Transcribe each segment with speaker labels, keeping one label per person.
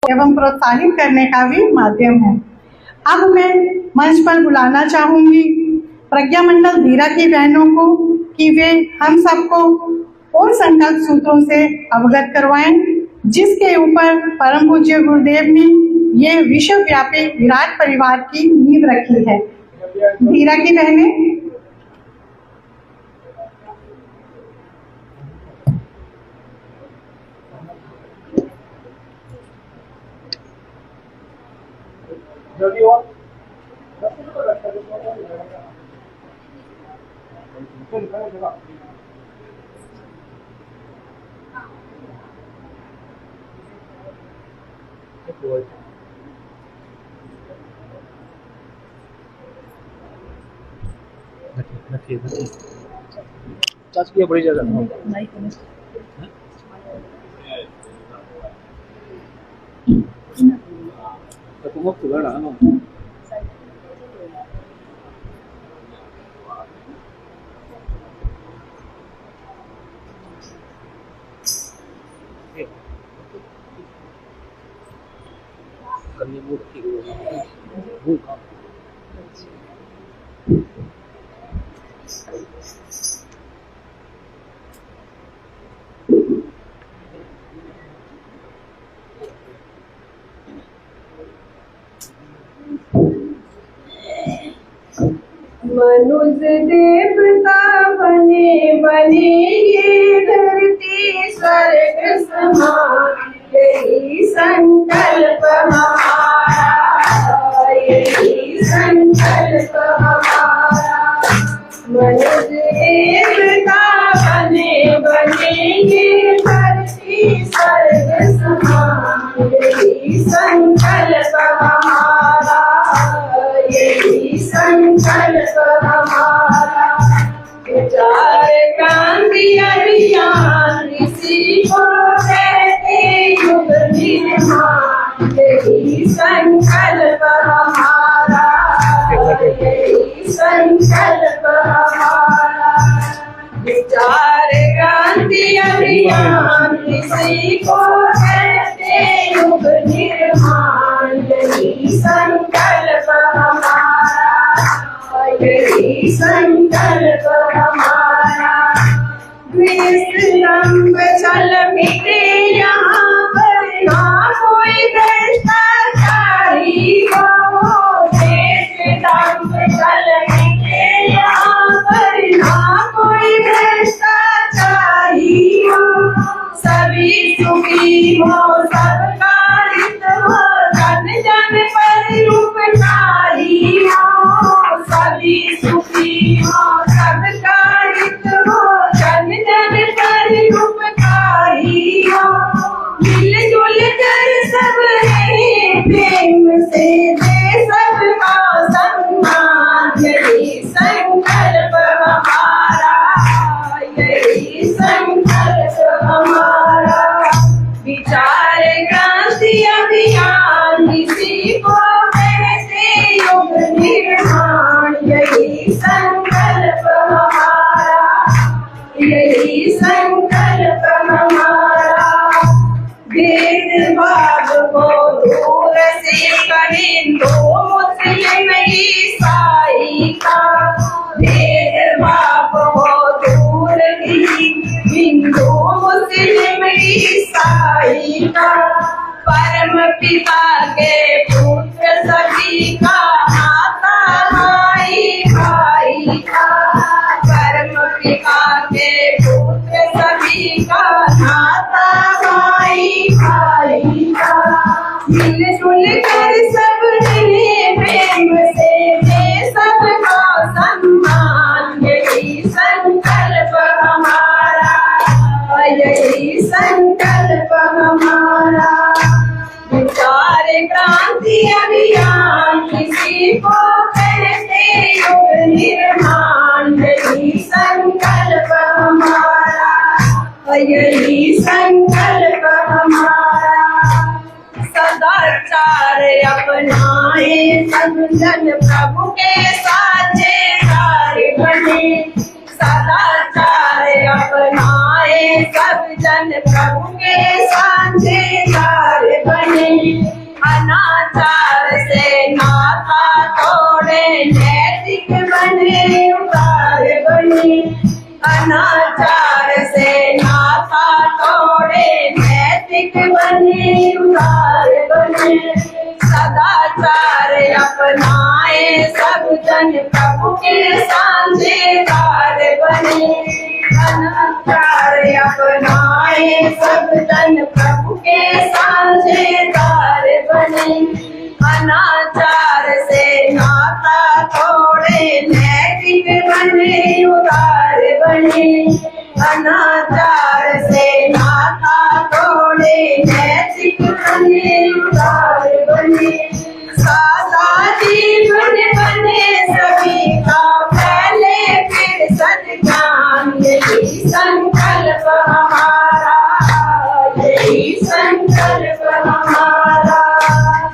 Speaker 1: एवं प्रोत्साहित करने का भी माध्यम है। अब मैं मंच पर बुलाना चाहूंगी प्रज्ञा मंडल धीरा की बहनों को कि वे हम सबको उन संकल्प सूत्रों से अवगत करवाएं जिसके ऊपर परम पूज्य गुरुदेव ने ये विश्वव्यापी विराट परिवार की नींव रखी है। धीरा की बहनें
Speaker 2: बड़ी जगह
Speaker 3: मनुष्य देवता बने बने ये धरती स्वर्ग समान, यही संकल्प हमारा, यही संकल्प हमारा। मनुष्य देवता बने बने ये धरती स्वर्ग समान, यही संकल्प हमारा, यही संकल्प हमारा। विचार क्रांति अभियान इसी को कहते युग निर्माण, यही संकल्प हमारा, यही संकल्प हमारा। विचार क्रांति अभियान इसी को कहते युग निर्माण, यही संकल्प हमारा, यही संकल्प हमारा। विश्राम चल मिटे यहाँ पर ना कोई भ्रष्टाचारी हो, विश्राम चल मिटे यहाँ पर ना कोई भ्रष्टाचारी हो। सभी सुखी हो सबका हित हो, जन जन पर उपकारी हो। सभी सुखी हो सबका हित हो, जन जन पर उपकारी हो। मिलजुल कर सब रहे प्रेम से, दे सबका सम्मान, यही संकल्प हमारा, यही संकल्प हमारा। विचार क्रांति अभियान इसी को कहते युग निर्माण, यही संकल्प हमारा, यही संकल्प हमारा। भेदभाव को दूर से करें हिंदू मुस्लिम ईसाई का, भेदभाव को दूर ही हिंदू मुस्लिम ईसाई का। परम पिता के पुत्र सभी का, माता माई भाई का। परम पिता के पुत्र सभी का, माता माई भाई का। मिलजुल कर सब रहे प्रेम से, दे सबका सम्मान, यही संकल्प हमारा, यही संकल्प हमारा। विचार क्रांति अभियान किसी को कहते युग निर्माण, यही संकल्प हमारा, यही संकल्प हमारा। सदाचार अपनाए सब जन प्रभु के साझेदार बने। सदाचार अपनाए सब जन प्रभु के साझेदार बने। अनाचार से नाता तोड़े नैतिक बने उदार बने। अनाचार से नाता तोड़े नैतिक बने उदार बने। सदाचार अपनाए सब जन प्रभु के साझेदार बने। अनाचार अपनाए सब जन प्रभु के साझेदार बने। अनाचार से नाता तोड़े नैतिक बने उदार बने। अनाचार से नाता तोड़े नैतिक बने उदार बने। सादा जीवन बने सभी का पहले फिर सद्ज्ञान। यही संकल्प हमारा, यही संकल्प हमारा।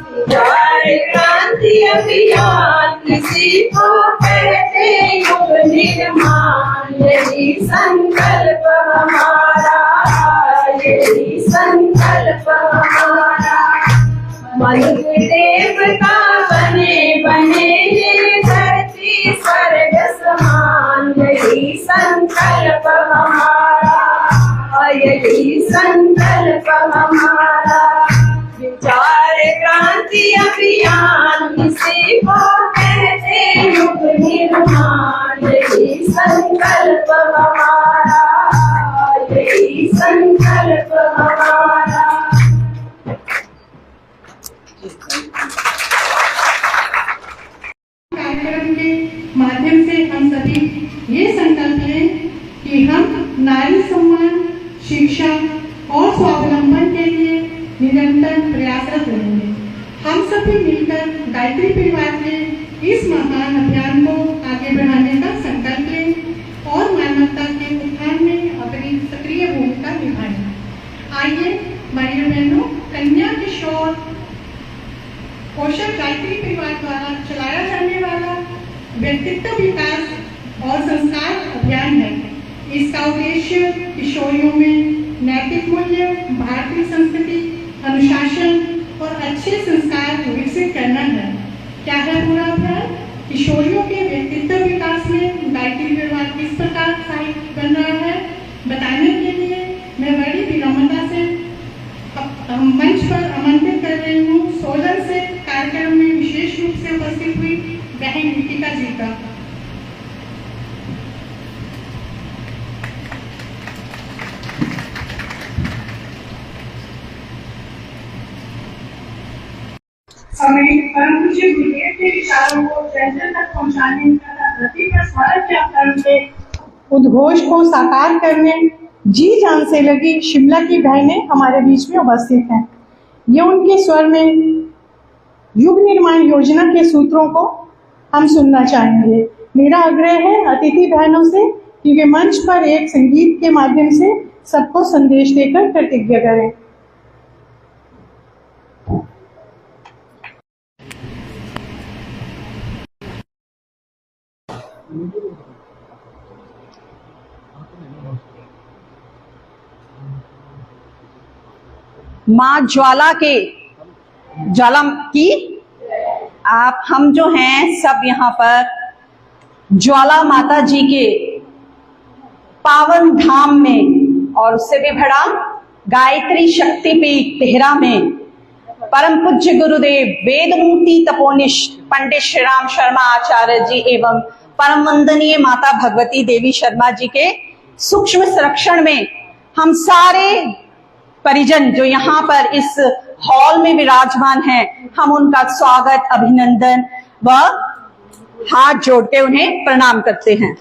Speaker 3: विचार क्रांति अभियान किसी को कहते युग निर्माण। यही संकल्प हमारा, यही संकल्प हमारा। मनुष्य देवता बने बने ये धरती स्वर्ग समान। यही संकल्प हमारा, यही संकल्प हमारा। विचार क्रांति अभियान किसी को कहते युग निर्माण। यही संकल्प हमारा, यही संकल्प हमारा।
Speaker 1: कार्यक्रम के माध्यम से हम सभी ये संकल्प लें कि हम नारी सम्मान, शिक्षा और स्वावलंबन के लिए निरंतर प्रयासरत रहेंगे। हम सभी मिलकर गायत्री परिवार के इस महान अभियान को आगे बढ़ाने का संकल्प लें और मानवता के उत्थान में अपनी सक्रिय भूमिका निभाएं। आइए भाइयों बहनों, कन्या किशोर पोषक गायत्री परिवार द्वारा चलाया जाने वाला व्यक्तित्व विकास और संस्कार अभियान है। इसका उद्देश्य किशोरियों में नैतिक मूल्य, भारतीय संस्कृति, अनुशासन और अच्छे संस्कार विकसित करना है। क्या है पूरा अभियान? किशोरियों के व्यक्तित्व विकास में गायत्री परिवार किस प्रकार सहायक बन रहा है, बताने के लिए मैं बड़ी विनम्रता से मंच पर आमंत्रित कर रही हूँ सोलन से कार्यक्रम में विशेष रूप से उपस्थित हुई बहन गीतिका जी का। हमें परम पूज्य गुरुदेव के विचारों को जन जन तक पहुँचाने तथा धरती पर स्वराज के अवतरण के उद्घोष को साकार करने जी जान से लगी शिमला की बहनें हमारे बीच में उपस्थित हैं। ये उनके स्वर में युग निर्माण योजना के सूत्रों को हम सुनना चाहेंगे। मेरा आग्रह है अतिथि बहनों से कि वे मंच पर एक संगीत के माध्यम से सबको संदेश देकर प्रतिज्ञा करें।
Speaker 2: माँ ज्वाला के ज्वाला की आप हम जो हैं सब यहाँ पर ज्वाला माता जी के पावन धाम में और उससे भी बड़ा गायत्री शक्तिपीठ तेहरा में परम पूज्य गुरुदेव वेदमूर्ति तपोनिष्ठ पंडित श्री राम शर्मा आचार्य जी एवं परम वंदनीय माता भगवती देवी शर्मा जी के सूक्ष्म संरक्षण में हम सारे परिजन जो यहाँ पर इस हॉल में विराजमान हैं, हम उनका स्वागत, अभिनंदन व हाथ जोड़ के उन्हें प्रणाम करते हैं।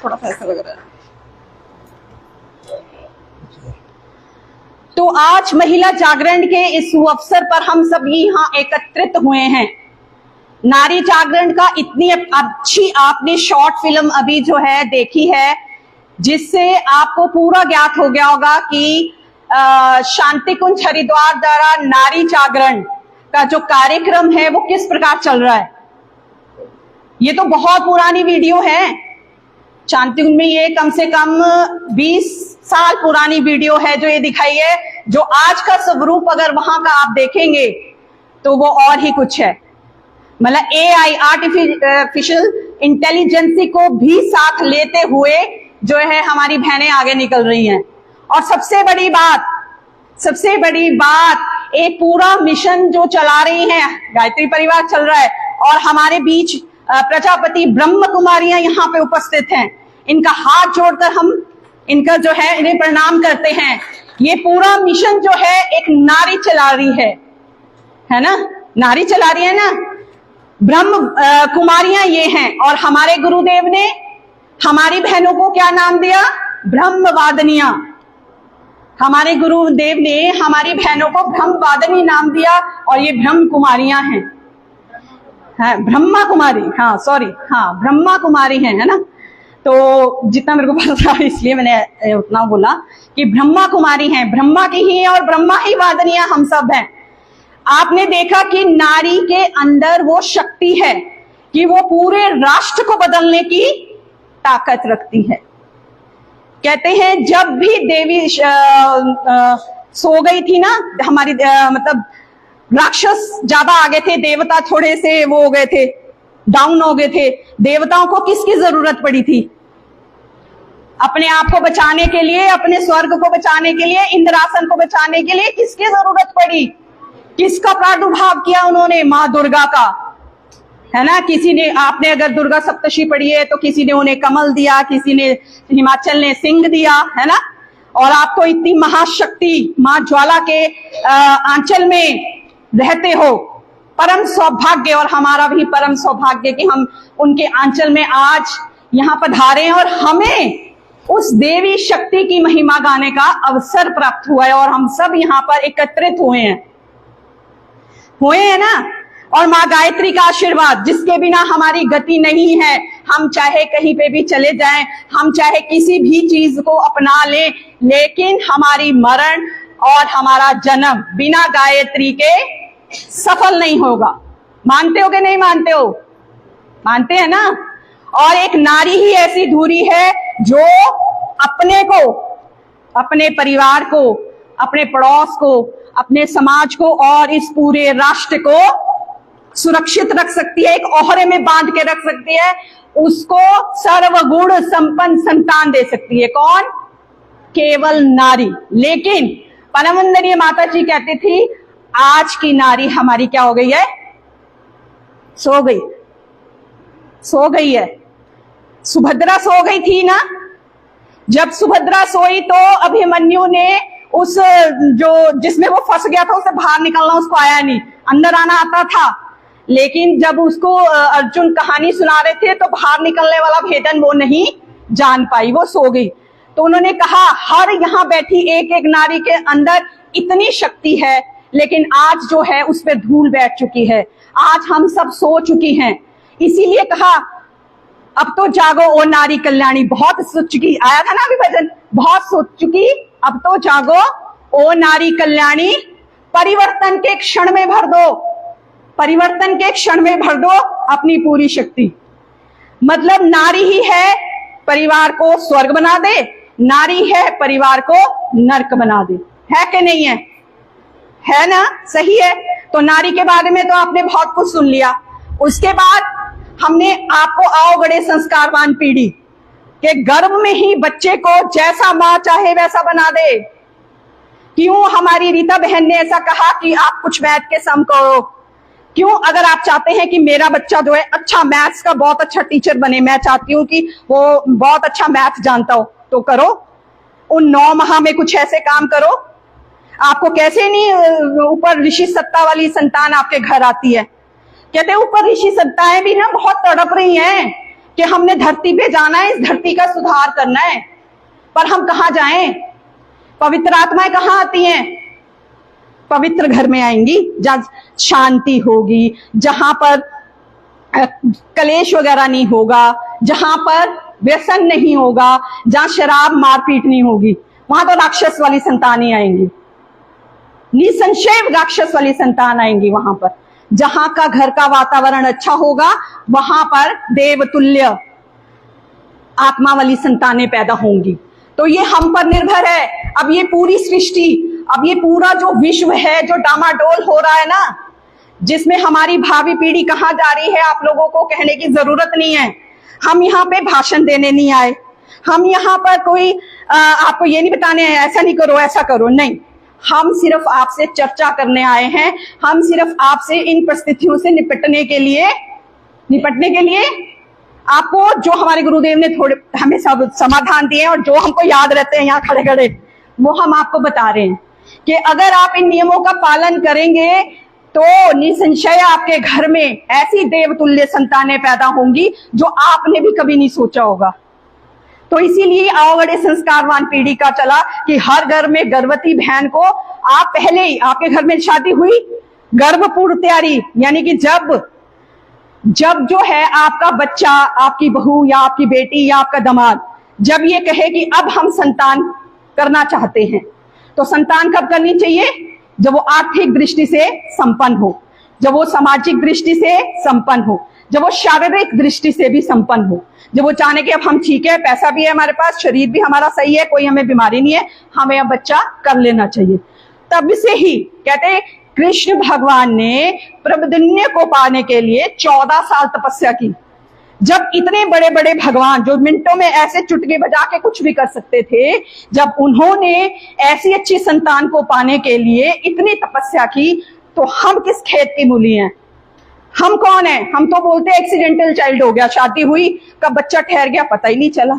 Speaker 2: थोड़ा सा ऐसा लग रहा है। तो आज महिला जागरण के इस अवसर पर हम सब यहाँ एकत्रित हुए हैं। नारी जागरण का इतनी अच्छी आपने शॉर्ट फिल्म अभी जो है देखी है, जिससे आपको पूरा ज्ञात हो गया होगा कि शांति कुंज हरिद्वार द्वारा नारी जागरण का जो कार्यक्रम है वो किस प्रकार चल रहा है। ये तो बहुत पुरानी वीडियो है, शांति कुंज में ये कम से कम 20 साल पुरानी वीडियो है जो ये दिखाई है जो आज का स्वरूप अगर वहां का आप देखेंगे तो वो और ही कुछ है। मतलब AI आर्टिफिशियल इंटेलिजेंसी को भी साथ लेते हुए जो है हमारी बहनें आगे निकल रही हैं। और सबसे बड़ी बात एक पूरा मिशन जो चला रही हैं, गायत्री परिवार चल रहा है और हमारे बीच प्रजापति ब्रह्म कुमारियां यहाँ पे उपस्थित हैं। इनका हाथ जोड़कर हम इनका जो है इन्हें प्रणाम करते हैं। ये पूरा मिशन जो है एक नारी चला रही है ना, नारी चला रही है ना, ब्रह्म कुमारियां ये हैं। और हमारे गुरुदेव ने हमारी बहनों को क्या नाम दिया? ब्रह्मवादिनियां। हमारे गुरुदेव ने हमारी बहनों को ब्रह्मवादिनी नाम दिया और ये ब्रह्म कुमारियां हैं, ब्रह्मा कुमारी, ब्रह्मा कुमारी है ना। तो जितना मेरे को पता था इसलिए मैंने उतना बोला कि ब्रह्मा कुमारी हैं, ब्रह्मा की ही और ब्रह्मा ही वादनियां हम सब हैं। आपने देखा कि नारी के अंदर वो शक्ति है कि वो पूरे राष्ट्र को बदलने की ताकत रखती है। कहते हैं जब भी देवी सो गई थी ना, हमारी मतलब राक्षस ज्यादा आगे थे, देवता थोड़े से वो हो गए थे, डाउन हो गए थे। देवताओं को किसकी जरूरत पड़ी थी? अपने आप को बचाने के लिए, अपने स्वर्ग को बचाने के लिए, इंद्रासन को बचाने के लिए किसकी जरूरत पड़ी? किसका प्रादुर्भाव किया उन्होंने? माँ दुर्गा का, है ना। किसी ने, आपने अगर दुर्गा सप्तशी पढ़ी है तो किसी ने उन्हें कमल दिया, किसी ने, हिमाचल ने सिंह दिया, है ना। और आप तो इतनी महाशक्ति माँ ज्वाला के आंचल में रहते हो, परम सौभाग्य। और हमारा भी परम सौभाग्य कि हम उनके आंचल में आज यहाँ पधारे और हमें उस देवी शक्ति की महिमा गाने का अवसर प्राप्त हुआ है और हम सब यहाँ पर एकत्रित हुए हैं ना। और माँ गायत्री का आशीर्वाद जिसके बिना हमारी गति नहीं है। हम चाहे कहीं पे भी चले जाएं, हम चाहे किसी भी चीज को अपना लें, लेकिन हमारी मरण और हमारा जन्म बिना गायत्री के सफल नहीं होगा। मानते हो कि नहीं मानते हो? मानते हैं ना। और एक नारी ही ऐसी धुरी है जो अपने को, अपने परिवार को, अपने पड़ोस को, अपने समाज को और इस पूरे राष्ट्र को सुरक्षित रख सकती है, एक ओहरे में बांध के रख सकती है, उसको सर्वगुण संपन्न संतान दे सकती है। कौन? केवल नारी। लेकिन परम वंदनीय माता जी कहती थी आज की नारी हमारी क्या हो गई है? सो गई है। सुभद्रा सो गई थी ना। जब सुभद्रा सोई तो अभिमन्यु ने उस जो जिसमें वो फंस गया था उसे बाहर निकलना उसको आया नहीं, अंदर आना आता था। लेकिन जब उसको अर्जुन कहानी सुना रहे थे तो बाहर निकलने वाला भेदन वो नहीं जान पाई, वो सो गई। तो उन्होंने कहा हर यहाँ बैठी एक एक नारी के अंदर इतनी शक्ति है, लेकिन आज जो है उस पर धूल बैठ चुकी है। आज हम सब सो चुकी हैं। इसीलिए कहा अब तो जागो ओ नारी कल्याणी। बहुत सो चुकी, आया था ना अभी भजन, बहुत सो चुकी, अब तो जागो ओ नारी कल्याणी। परिवर्तन के क्षण में भर दो, परिवर्तन के क्षण में भर दो अपनी पूरी शक्ति। मतलब नारी ही है परिवार को स्वर्ग बना दे, नारी है परिवार को नरक बना दे। है कि नहीं है? है ना, सही है। तो नारी के बारे में तो आपने बहुत कुछ सुन लिया। उसके बाद हमने आपको अवगढ़े संस्कारवान पीढ़ी के गर्भ में ही बच्चे को जैसा माँ चाहे वैसा बना दे। क्यों हमारी रीता बहन ने ऐसा कहा कि आप कुछ मैथ के सम करो? क्यों? अगर आप चाहते हैं कि मेरा बच्चा जो है अच्छा मैथ्स का बहुत अच्छा टीचर बने, मैं चाहती हूँ कि वो बहुत अच्छा मैथ जानता हो, तो करो। उन 9 माह में कुछ ऐसे काम करो। आपको कैसे नहीं ऊपर ऋषि सत्ता वाली संतान आपके घर आती है? कहते हैं ऊपर ऋषि सत्ताएं भी ना बहुत तड़प रही हैं कि हमने धरती पे जाना है, इस धरती का सुधार करना है, पर हम कहाँ जाएं? पवित्र आत्माएं कहाँ आती हैं? पवित्र घर में आएंगी जहां शांति होगी, जहां पर कलेश वगैरह नहीं होगा, जहां पर व्यसन नहीं होगा, जहां शराब मारपीट नहीं होगी। वहां तो राक्षस वाली संतान ही आएंगी, निसंशय राक्षस वाली संतान आएंगी। वहां पर जहां का घर का वातावरण अच्छा होगा वहां पर देवतुल्य आत्मा वाली संतानें पैदा होंगी। तो ये हम पर निर्भर है। अब ये पूरी सृष्टि अब ये पूरा जो विश्व है जो डामाडोल हो रहा है ना, जिसमें हमारी भावी पीढ़ी कहाँ जा रही है, आप लोगों को कहने की जरूरत नहीं है। हम यहाँ पे भाषण देने नहीं आए, हम यहाँ पर कोई आपको ये नहीं बताने ऐसा नहीं करो ऐसा करो, नहीं। हम सिर्फ आपसे चर्चा करने आए हैं, हम सिर्फ आपसे इन परिस्थितियों से निपटने के लिए आपको जो हमारे गुरुदेव ने थोड़े हमें सब समाधान दिए और जो हमको याद रहते हैं यहाँ खड़े खड़े, वो हम आपको बता रहे हैं कि अगर आप इन नियमों का पालन करेंगे तो निसंशय आपके घर में ऐसी देवतुल्य संतानें पैदा होंगी जो आपने भी कभी नहीं सोचा होगा। तो इसीलिए आवड़े संस्कारवान पीढ़ी का चला कि हर घर में गर्भवती बहन को आप पहले ही, आपके घर में शादी हुई, गर्भ पूर्व तैयारी, यानी कि जब जो है आपका बच्चा, आपकी बहू या आपकी बेटी या आपका दामाद जब ये कहे कि अब हम संतान करना चाहते हैं, तो संतान कब करनी चाहिए? जब वो आर्थिक दृष्टि से संपन्न हो, जब वो सामाजिक दृष्टि से संपन्न हो, जब वो शारीरिक दृष्टि से भी संपन्न हो, जब वो चाहे कि अब हम ठीक है, पैसा भी है हमारे पास, शरीर भी हमारा सही है, कोई हमें बीमारी नहीं है, हमें अब बच्चा कर लेना चाहिए। तब से ही कहते हैं कृष्ण भगवान ने प्रबुद्धन्य को पाने के लिए 14 साल तपस्या की। जब इतने बड़े बड़े भगवान जो मिनटों में ऐसे चुटकी बजा के कुछ भी कर सकते थे, जब उन्होंने ऐसी अच्छी संतान को पाने के लिए इतनी तपस्या की, तो हम किस खेत की मूली हैं? हम कौन है? हम तो बोलते हैं एक्सीडेंटल चाइल्ड हो गया, शादी हुई कब बच्चा ठहर गया पता ही नहीं चला।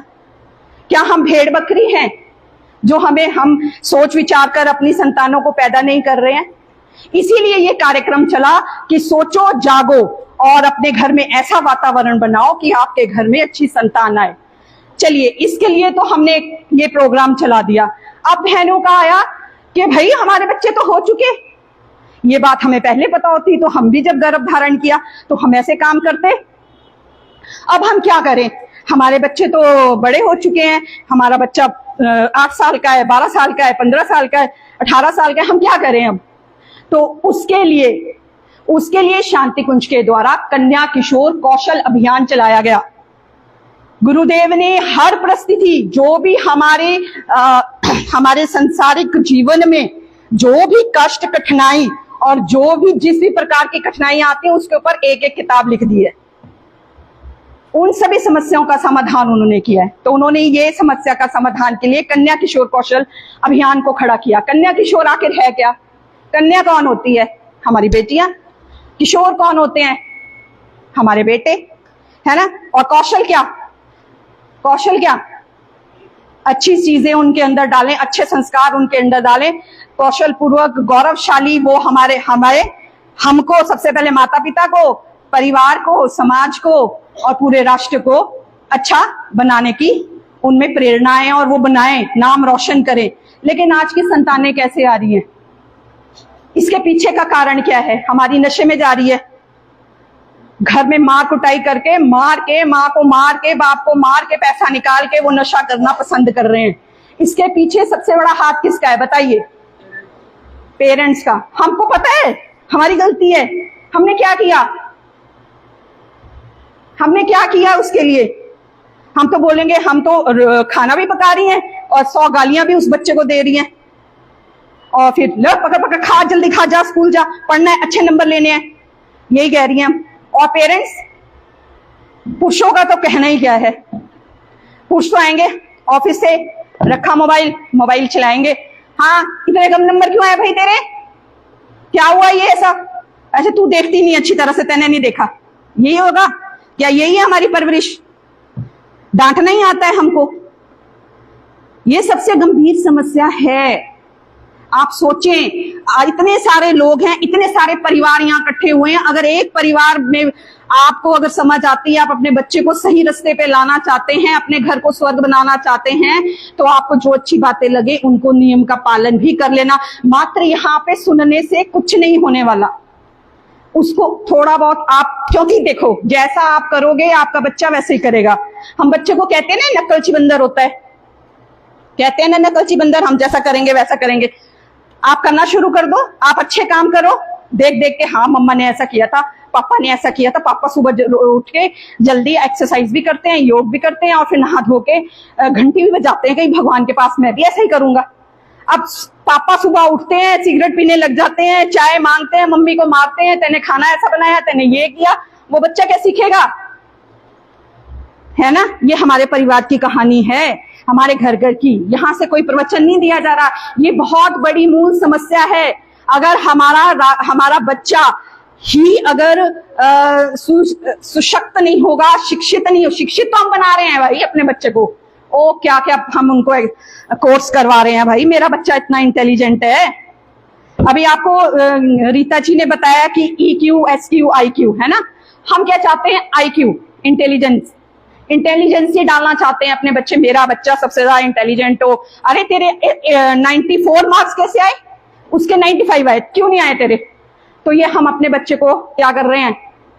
Speaker 2: क्या हम भेड़ बकरी हैं जो हम सोच विचार कर अपनी संतानों को पैदा नहीं कर रहे हैं? इसीलिए ये कार्यक्रम चला कि सोचो जागो और अपने घर में ऐसा वातावरण बनाओ कि आपके घर में अच्छी संतान आए। चलिए, इसके लिए तो हमने ये प्रोग्राम चला दिया। अब बहनों का आया कि भाई हमारे बच्चे तो हो चुके, ये बात हमें पहले पता होती तो हम भी जब गर्भ धारण किया तो हम ऐसे काम करते। अब हम क्या करें? हमारे बच्चे तो बड़े हो चुके हैं, हमारा बच्चा 8 साल का है, 12 साल का है, 15 साल का है, 18 साल का है, हम क्या करें अब? तो उसके लिए शांति कुंज के द्वारा कन्या किशोर कौशल अभियान चलाया गया। गुरुदेव ने हर परिस्थिति, जो भी हमारे सांसारिक जीवन में जो भी कष्ट कठिनाई और जो भी जिस भी प्रकार की कठिनाई आती है, उसके ऊपर एक एक किताब लिख दी है। उन सभी समस्याओं का समाधान उन्होंने किया है। तो उन्होंने ये समस्या का समाधान के लिए कन्या किशोर कौशल अभियान को खड़ा किया। कन्या किशोर आखिर है क्या? कन्या कौन होती है? हमारी बेटियां। किशोर कौन होते हैं? हमारे बेटे, है ना। और कौशल क्या? अच्छी चीजें उनके अंदर डालें, अच्छे संस्कार उनके अंदर डालें, कौशल पूर्वक गौरवशाली वो हमको सबसे पहले माता पिता को, परिवार को, समाज को और पूरे राष्ट्र को अच्छा बनाने की उनमें प्रेरणाएं और वो बनाएं, नाम रोशन करें। लेकिन आज की संतानें कैसे आ रही हैं? इसके पीछे का कारण क्या है? हमारी नशे में जा रही है। घर में मार कुटाई करके, माँ को मार के, बाप को मार के, पैसा निकाल के वो नशा करना पसंद कर रहे हैं। इसके पीछे सबसे बड़ा हाथ किसका है बताइए? पेरेंट्स का। हमको पता है हमारी गलती है। हमने क्या किया उसके लिए? हम तो बोलेंगे हम तो खाना भी पका रही हैं और 100 गालियां भी उस बच्चे को दे रही हैं, और फिर लो पकड़ खा, जल्दी खा, जा स्कूल जा, पढ़ना है, अच्छे नंबर लेने हैं, यही कह रही हैं हम। और पेरेंट्स, पुरुषों का तो कहना ही क्या है। पुरुष तो आएंगे ऑफिस से, रखा मोबाइल चलाएंगे। हाँ, इतने कम नंबर क्यों आए भाई तेरे? क्या हुआ ये ऐसा? ऐसे तू देखती नहीं अच्छी तरह से, तैने नहीं देखा, यही होगा क्या? यही है हमारी परवरिश? डांटना ही आता है हमको? ये सबसे गंभीर समस्या है। आप सोचें, इतने सारे लोग हैं, इतने सारे परिवार यहाँ इकट्ठे हुए हैं। अगर एक परिवार में आपको अगर समझ आती है, आप अपने बच्चे को सही रास्ते पे लाना चाहते हैं, अपने घर को स्वर्ग बनाना चाहते हैं, तो आपको जो अच्छी बातें लगे उनको नियम का पालन भी कर लेना। मात्र यहाँ पे सुनने से कुछ नहीं होने वाला, उसको थोड़ा बहुत आप, क्योंकि देखो जैसा आप करोगे आपका बच्चा वैसे ही करेगा। हम बच्चे को कहते हैं ना नकलची बंदर होता है, कहते हैं ना नकलची बंदर, हम जैसा करेंगे वैसा करेंगे। आप करना शुरू कर दो, आप अच्छे काम करो, देख देख के, हाँ मम्मा ने ऐसा किया था, पापा ने ऐसा किया था, पापा सुबह उठ के जल्दी एक्सरसाइज भी करते हैं, योग भी करते हैं और फिर नहा धो के घंटी भी बजाते हैं कहीं भगवान के पास, मैं भी ऐसा ही करूंगा। अब पापा सुबह उठते हैं, सिगरेट पीने लग जाते हैं, चाय मांगते हैं, मम्मी को मारते हैं, तेने खाना ऐसा बनाया, तेने ये किया, वो बच्चा क्या सीखेगा? है ना? ये हमारे परिवार की कहानी है, हमारे घर घर की। यहाँ से कोई प्रवचन नहीं दिया जा रहा। ये बहुत बड़ी मूल समस्या है। अगर हमारा बच्चा ही अगर सुशक्त नहीं होगा, शिक्षित नहीं हो, शिक्षित तो हम बना रहे हैं भाई अपने बच्चे को, ओ क्या क्या हम उनको कोर्स करवा रहे हैं भाई। मेरा बच्चा इतना इंटेलिजेंट है। अभी आपको रीता जी ने बताया कि EQ, SQ, IQ, है ना? हम क्या चाहते हैं? IQ, इंटेलिजेंस ही डालना चाहते हैं अपने बच्चे। मेरा बच्चा सबसे ज्यादा इंटेलिजेंट हो। अरे तेरे 94 मार्क्स कैसे आए? उसके 95 आए, क्यों नहीं आए तेरे? तो ये हम अपने बच्चे को क्या कर रहे हैं?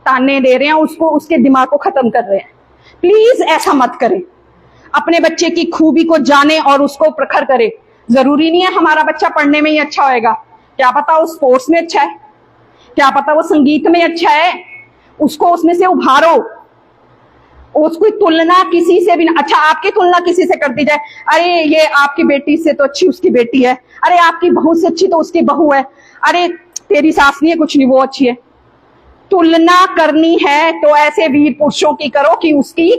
Speaker 2: ताने दे रहे हैं, उसको, उसके दिमाग को खत्म कर रहे हैं। प्लीज ऐसा मत करें। अपने बच्चे की खूबी को जाने और उसको प्रखर करें। जरूरी नहीं है हमारा बच्चा पढ़ने में ही अच्छा होएगा। क्या पता वो स्पोर्ट्स में अच्छा है, क्या पता वो संगीत में अच्छा है, उसको उसमें से उभारो। उसकी तुलना किसी से भी ना, अच्छा आपकी तुलना किसी से कर दी जाए, अरे ये आपकी बेटी से तो अच्छी उसकी बेटी है, अरे आपकी बहू से अच्छी तो उसकी बहू है, अरे तेरी सास नहीं है, कुछ नहीं, वो अच्छी है। तुलना करनी है तो ऐसे वीर पुरुषों की करो कि उसकी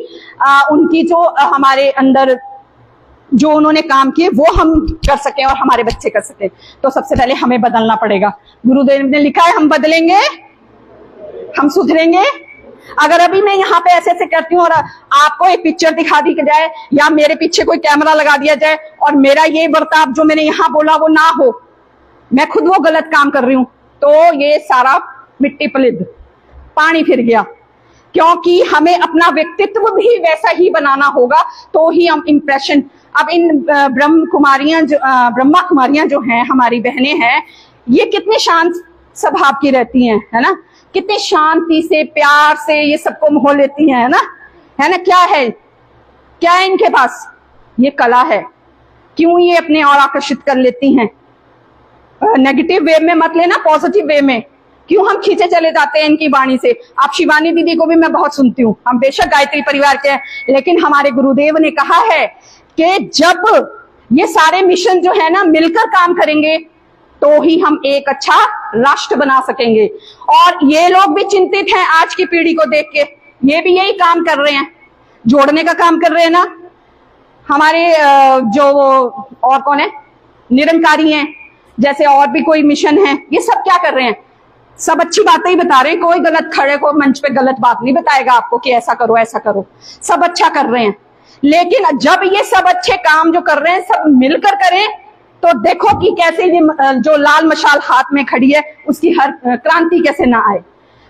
Speaker 2: उनकी जो हमारे अंदर जो उन्होंने काम किए वो हम कर सकें और हमारे बच्चे कर सकें। तो सबसे पहले हमें बदलना पड़ेगा। गुरुदेव ने लिखा है हम बदलेंगे, हम सुधरेंगे। अगर अभी मैं यहाँ पे ऐसे ऐसे करती हूँ और आपको एक पिक्चर दिखा दी जाए या मेरे पीछे कोई कैमरा लगा दिया जाए और मेरा ये बर्ताव जो मैंने यहाँ बोला वो ना हो, मैं खुद वो गलत काम कर रही हूँ, तो ये सारा मिट्टी पलिद, पानी फिर गया। क्योंकि हमें अपना व्यक्तित्व भी वैसा ही बनाना होगा तो ही हम इंप्रेशन। अब इन ब्रह्मा कुमारियां जो हैं, हमारी बहनें हैं, ये कितने शांत स्वभाव की रहती हैं, है ना? कितने शांति से, प्यार से ये सबको मोह लेती हैं, है ना? है ना? क्या है, क्या है इनके पास? ये कला है। क्यों ये अपने और आकर्षित कर लेती हैं? नेगेटिव वे में मत लेना, पॉजिटिव वे में। क्यों हम खींचे चले जाते हैं इनकी वाणी से? आप शिवानी दीदी को भी मैं बहुत सुनती हूँ, हम बेशक गायत्री परिवार के हैं, लेकिन हमारे गुरुदेव ने कहा है कि जब ये सारे मिशन जो है ना मिलकर काम करेंगे तो ही हम एक अच्छा राष्ट्र बना सकेंगे। और ये लोग भी चिंतित हैं आज की पीढ़ी को देख के, ये भी यही काम कर रहे हैं, जोड़ने का काम कर रहे हैं ना। हमारे जो और कौन है, निरंकारी हैं, जैसे और भी कोई मिशन है, ये सब क्या कर रहे हैं? सब अच्छी बातें ही बता रहे हैं। कोई गलत खड़े को मंच पे गलत बात नहीं बताएगा आपको कि ऐसा करो ऐसा करो, सब अच्छा कर रहे हैं। लेकिन जब ये सब अच्छे काम जो कर रहे हैं सब मिलकर करें तो देखो कि कैसे ये जो लाल मशाल हाथ में खड़ी है उसकी हर क्रांति कैसे ना आए।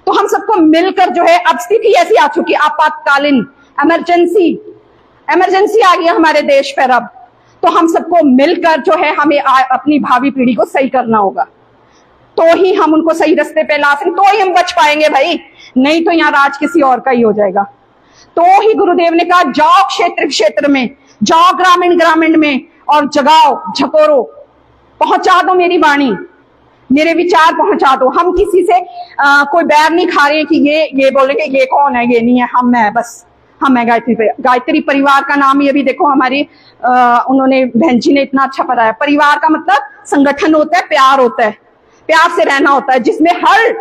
Speaker 2: तो हम सबको मिलकर जो है, अब स्थिति ऐसी आ चुकी, आपातकालीन इमरजेंसी आ गई हमारे देश पर अब, तो हम सबको मिलकर जो है हमें अपनी भावी पीढ़ी को सही करना होगा, तो ही हम उनको सही रास्ते पे ला सकें, तो ही हम बच पाएंगे भाई, नहीं तो यहाँ राज किसी और का ही हो जाएगा। तो ही गुरुदेव ने कहा जाओ क्षेत्र क्षेत्र में, जाओ ग्रामीण में और जगाओ झकोरो, पहुंचा दो मेरी वाणी, मेरे विचार पहुंचा दो। हम किसी से कोई बैर नहीं खा रहे हैं कि ये बोलेंगे ये कौन है, ये नहीं है, हम है, बस हम है गायत्री परिवार का नाम ही अभी देखो हमारी उन्होंने बहन जी ने इतना अच्छा बताया। परिवार का मतलब संगठन होता है, प्यार होता है, प्यार से रहना होता है, जिसमें हर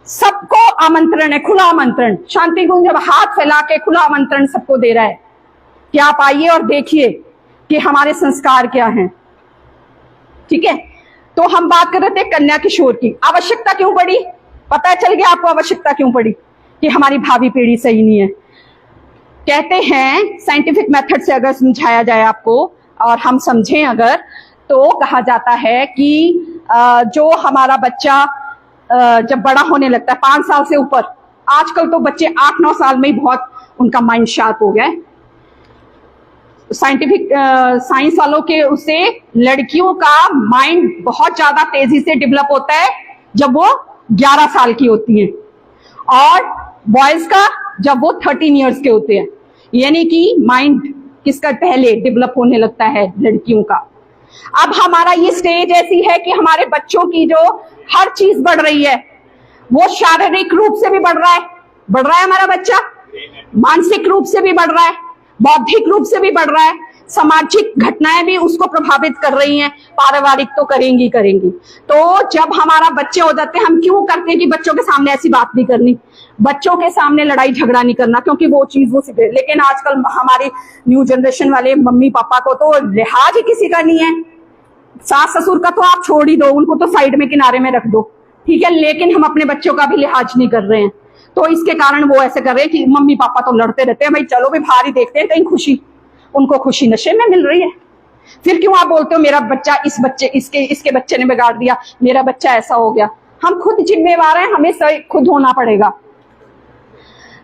Speaker 2: सबको आमंत्रण है, खुला आमंत्रण। शांति कुंज जब हाथ फैला के खुला आमंत्रण सबको दे रहा है कि आप आइए और देखिए कि हमारे संस्कार क्या हैं। ठीक है, तो हम बात कर रहे थे कन्या किशोर की। आवश्यकता क्यों पड़ी? पता चल गया आपको आवश्यकता क्यों पड़ी? कि हमारी भावी पीढ़ी सही नहीं है। कहते हैं साइंटिफिक मेथड से अगर समझाया जाए आपको और हम समझें अगर, तो कहा जाता है कि जो हमारा बच्चा जब बड़ा होने लगता है 5 साल से ऊपर, आजकल तो बच्चे 8-9 साल में ही बहुत उनका माइंड शार्प हो गया है। साइंटिफिक साइंस वालों के उससे लड़कियों का माइंड बहुत ज्यादा तेजी से डेवलप होता है जब वो 11 साल की होती हैं, और बॉयज का जब वो 13 इयर्स के होते हैं। यानी कि माइंड किसका पहले डेवलप होने लगता है? लड़कियों का। अब हमारा ये स्टेज ऐसी है कि हमारे बच्चों की जो हर चीज बढ़ रही है, वो शारीरिक रूप से भी बढ़ रहा है हमारा बच्चा, मानसिक रूप से भी बढ़ रहा है, बौद्धिक रूप से भी बढ़ रहा है, सामाजिक घटनाएं भी उसको प्रभावित कर रही हैं, पारिवारिक तो करेंगी करेंगी। तो जब हमारा बच्चे हो जाते हैं, हम क्यों करते हैं कि बच्चों के सामने ऐसी बात नहीं करनी, बच्चों के सामने लड़ाई झगड़ा नहीं करना, क्योंकि वो चीज वो सीखे। लेकिन आजकल हमारी न्यू जनरेशन वाले मम्मी पापा को तो लिहाज ही किसी का नहीं है। सास ससुर का तो आप छोड़ ही दो, उनको तो साइड में किनारे में रख दो, ठीक है, लेकिन हम अपने बच्चों का भी लिहाज नहीं कर रहे हैं। तो इसके कारण वो ऐसे कर रहे हैं कि मम्मी पापा तो लड़ते रहते हैं, भाई चलो भी बाहर ही देखते हैं कहीं खुशी, उनको खुशी नशे में मिल रही है। फिर क्यों आप बोलते हो मेरा बच्चा इसके बच्चे ने बिगाड़ दिया, मेरा बच्चा ऐसा हो गया। हम खुद जिम्मेवार हैं, हमें खुद होना पड़ेगा।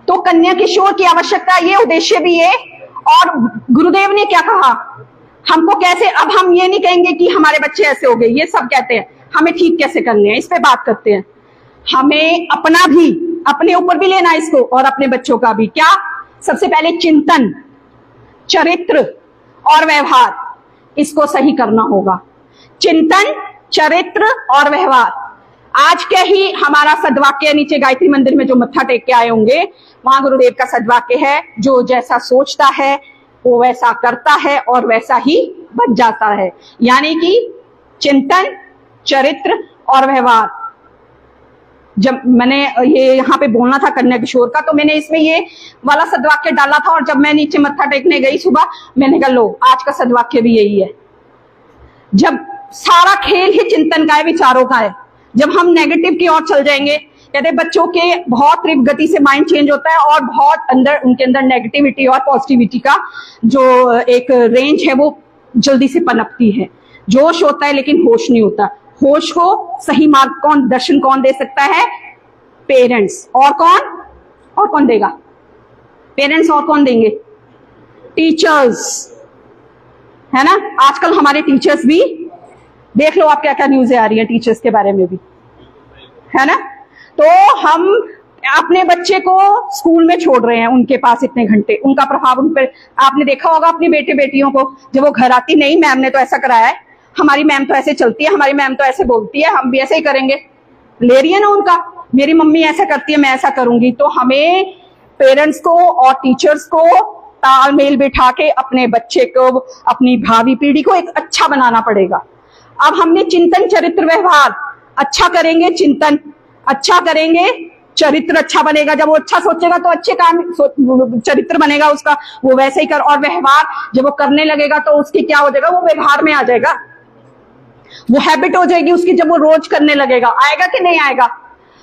Speaker 2: तो कन्या किशोर की आवश्यकता, ये उद्देश्य भी है। और गुरुदेव ने क्या कहा हमको, कैसे, अब हम ये नहीं कहेंगे कि हमारे बच्चे ऐसे हो गए, ये सब कहते हैं, हमें ठीक कैसे करने हैं इस पे बात करते हैं। हमें अपना भी, अपने ऊपर भी लेना इसको और अपने बच्चों का भी। क्या? सबसे पहले चिंतन, चरित्र और व्यवहार, इसको सही करना होगा। चिंतन, चरित्र और व्यवहार। आज के ही हमारा सद्वाक्य नीचे गायत्री मंदिर में जो मत्था टेक के आए होंगे, वहां गुरुदेव का सद्वाक्य है, जो जैसा सोचता है वो वैसा करता है और वैसा ही बन जाता है। यानी कि चिंतन, चरित्र और व्यवहार। जब मैंने ये यहाँ पे बोलना था कन्या किशोर का, तो मैंने इसमें ये वाला सद्वाक्य डाला था। और जब मैं नीचे मत्था टेकने गई सुबह, मैंने कहा लो आज का सद्वाक्य भी यही है। जब सारा खेल ही चिंतन का है, विचारों का है, जब हम नेगेटिव की ओर चल जाएंगे, कहते बच्चों के बहुत तीव्र गति से माइंड चेंज होता है और बहुत अंदर उनके अंदर नेगेटिविटी और पॉजिटिविटी का जो एक रेंज है वो जल्दी से पनपती है। जोश होता है लेकिन होश नहीं होता। होश को सही मार्ग कौन, दर्शन कौन दे सकता है? पेरेंट्स। और कौन देगा? पेरेंट्स। और कौन देंगे? टीचर्स, है ना। आजकल हमारे टीचर्स भी देख लो, आप क्या क्या न्यूज़ें आ रही है टीचर्स के बारे में भी, है ना। तो हम अपने बच्चे को स्कूल में छोड़ रहे हैं, उनके पास इतने घंटे, उनका प्रभाव उन पर, आपने देखा होगा अपनी बेटे बेटियों को, जब वो घर आती, नहीं मैम ने तो ऐसा कराया है, हमारी मैम तो ऐसे चलती है, हमारी मैम तो ऐसे बोलती है, हम भी ऐसे ही करेंगे। ले रही है ना उनका, मेरी मम्मी ऐसा करती है मैं ऐसा करूंगी। तो हमें पेरेंट्स को और टीचर्स को तालमेल बिठा के अपने बच्चे को, अपनी भावी पीढ़ी को एक अच्छा बनाना पड़ेगा। अब हमने चिंतन, चरित्र, व्यवहार अच्छा करेंगे, चिंतन अच्छा करेंगे, चरित्र अच्छा बनेगा। जब वो अच्छा सोचेगा तो अच्छे काम, चरित्र बनेगा उसका, वो वैसे ही कर। और व्यवहार जब वो करने लगेगा तो उसकी क्या हो जाएगा, वो व्यवहार में आ जाएगा, वो हैबिट हो जाएगी उसकी। जब वो रोज करने लगेगा, आएगा कि नहीं आएगा।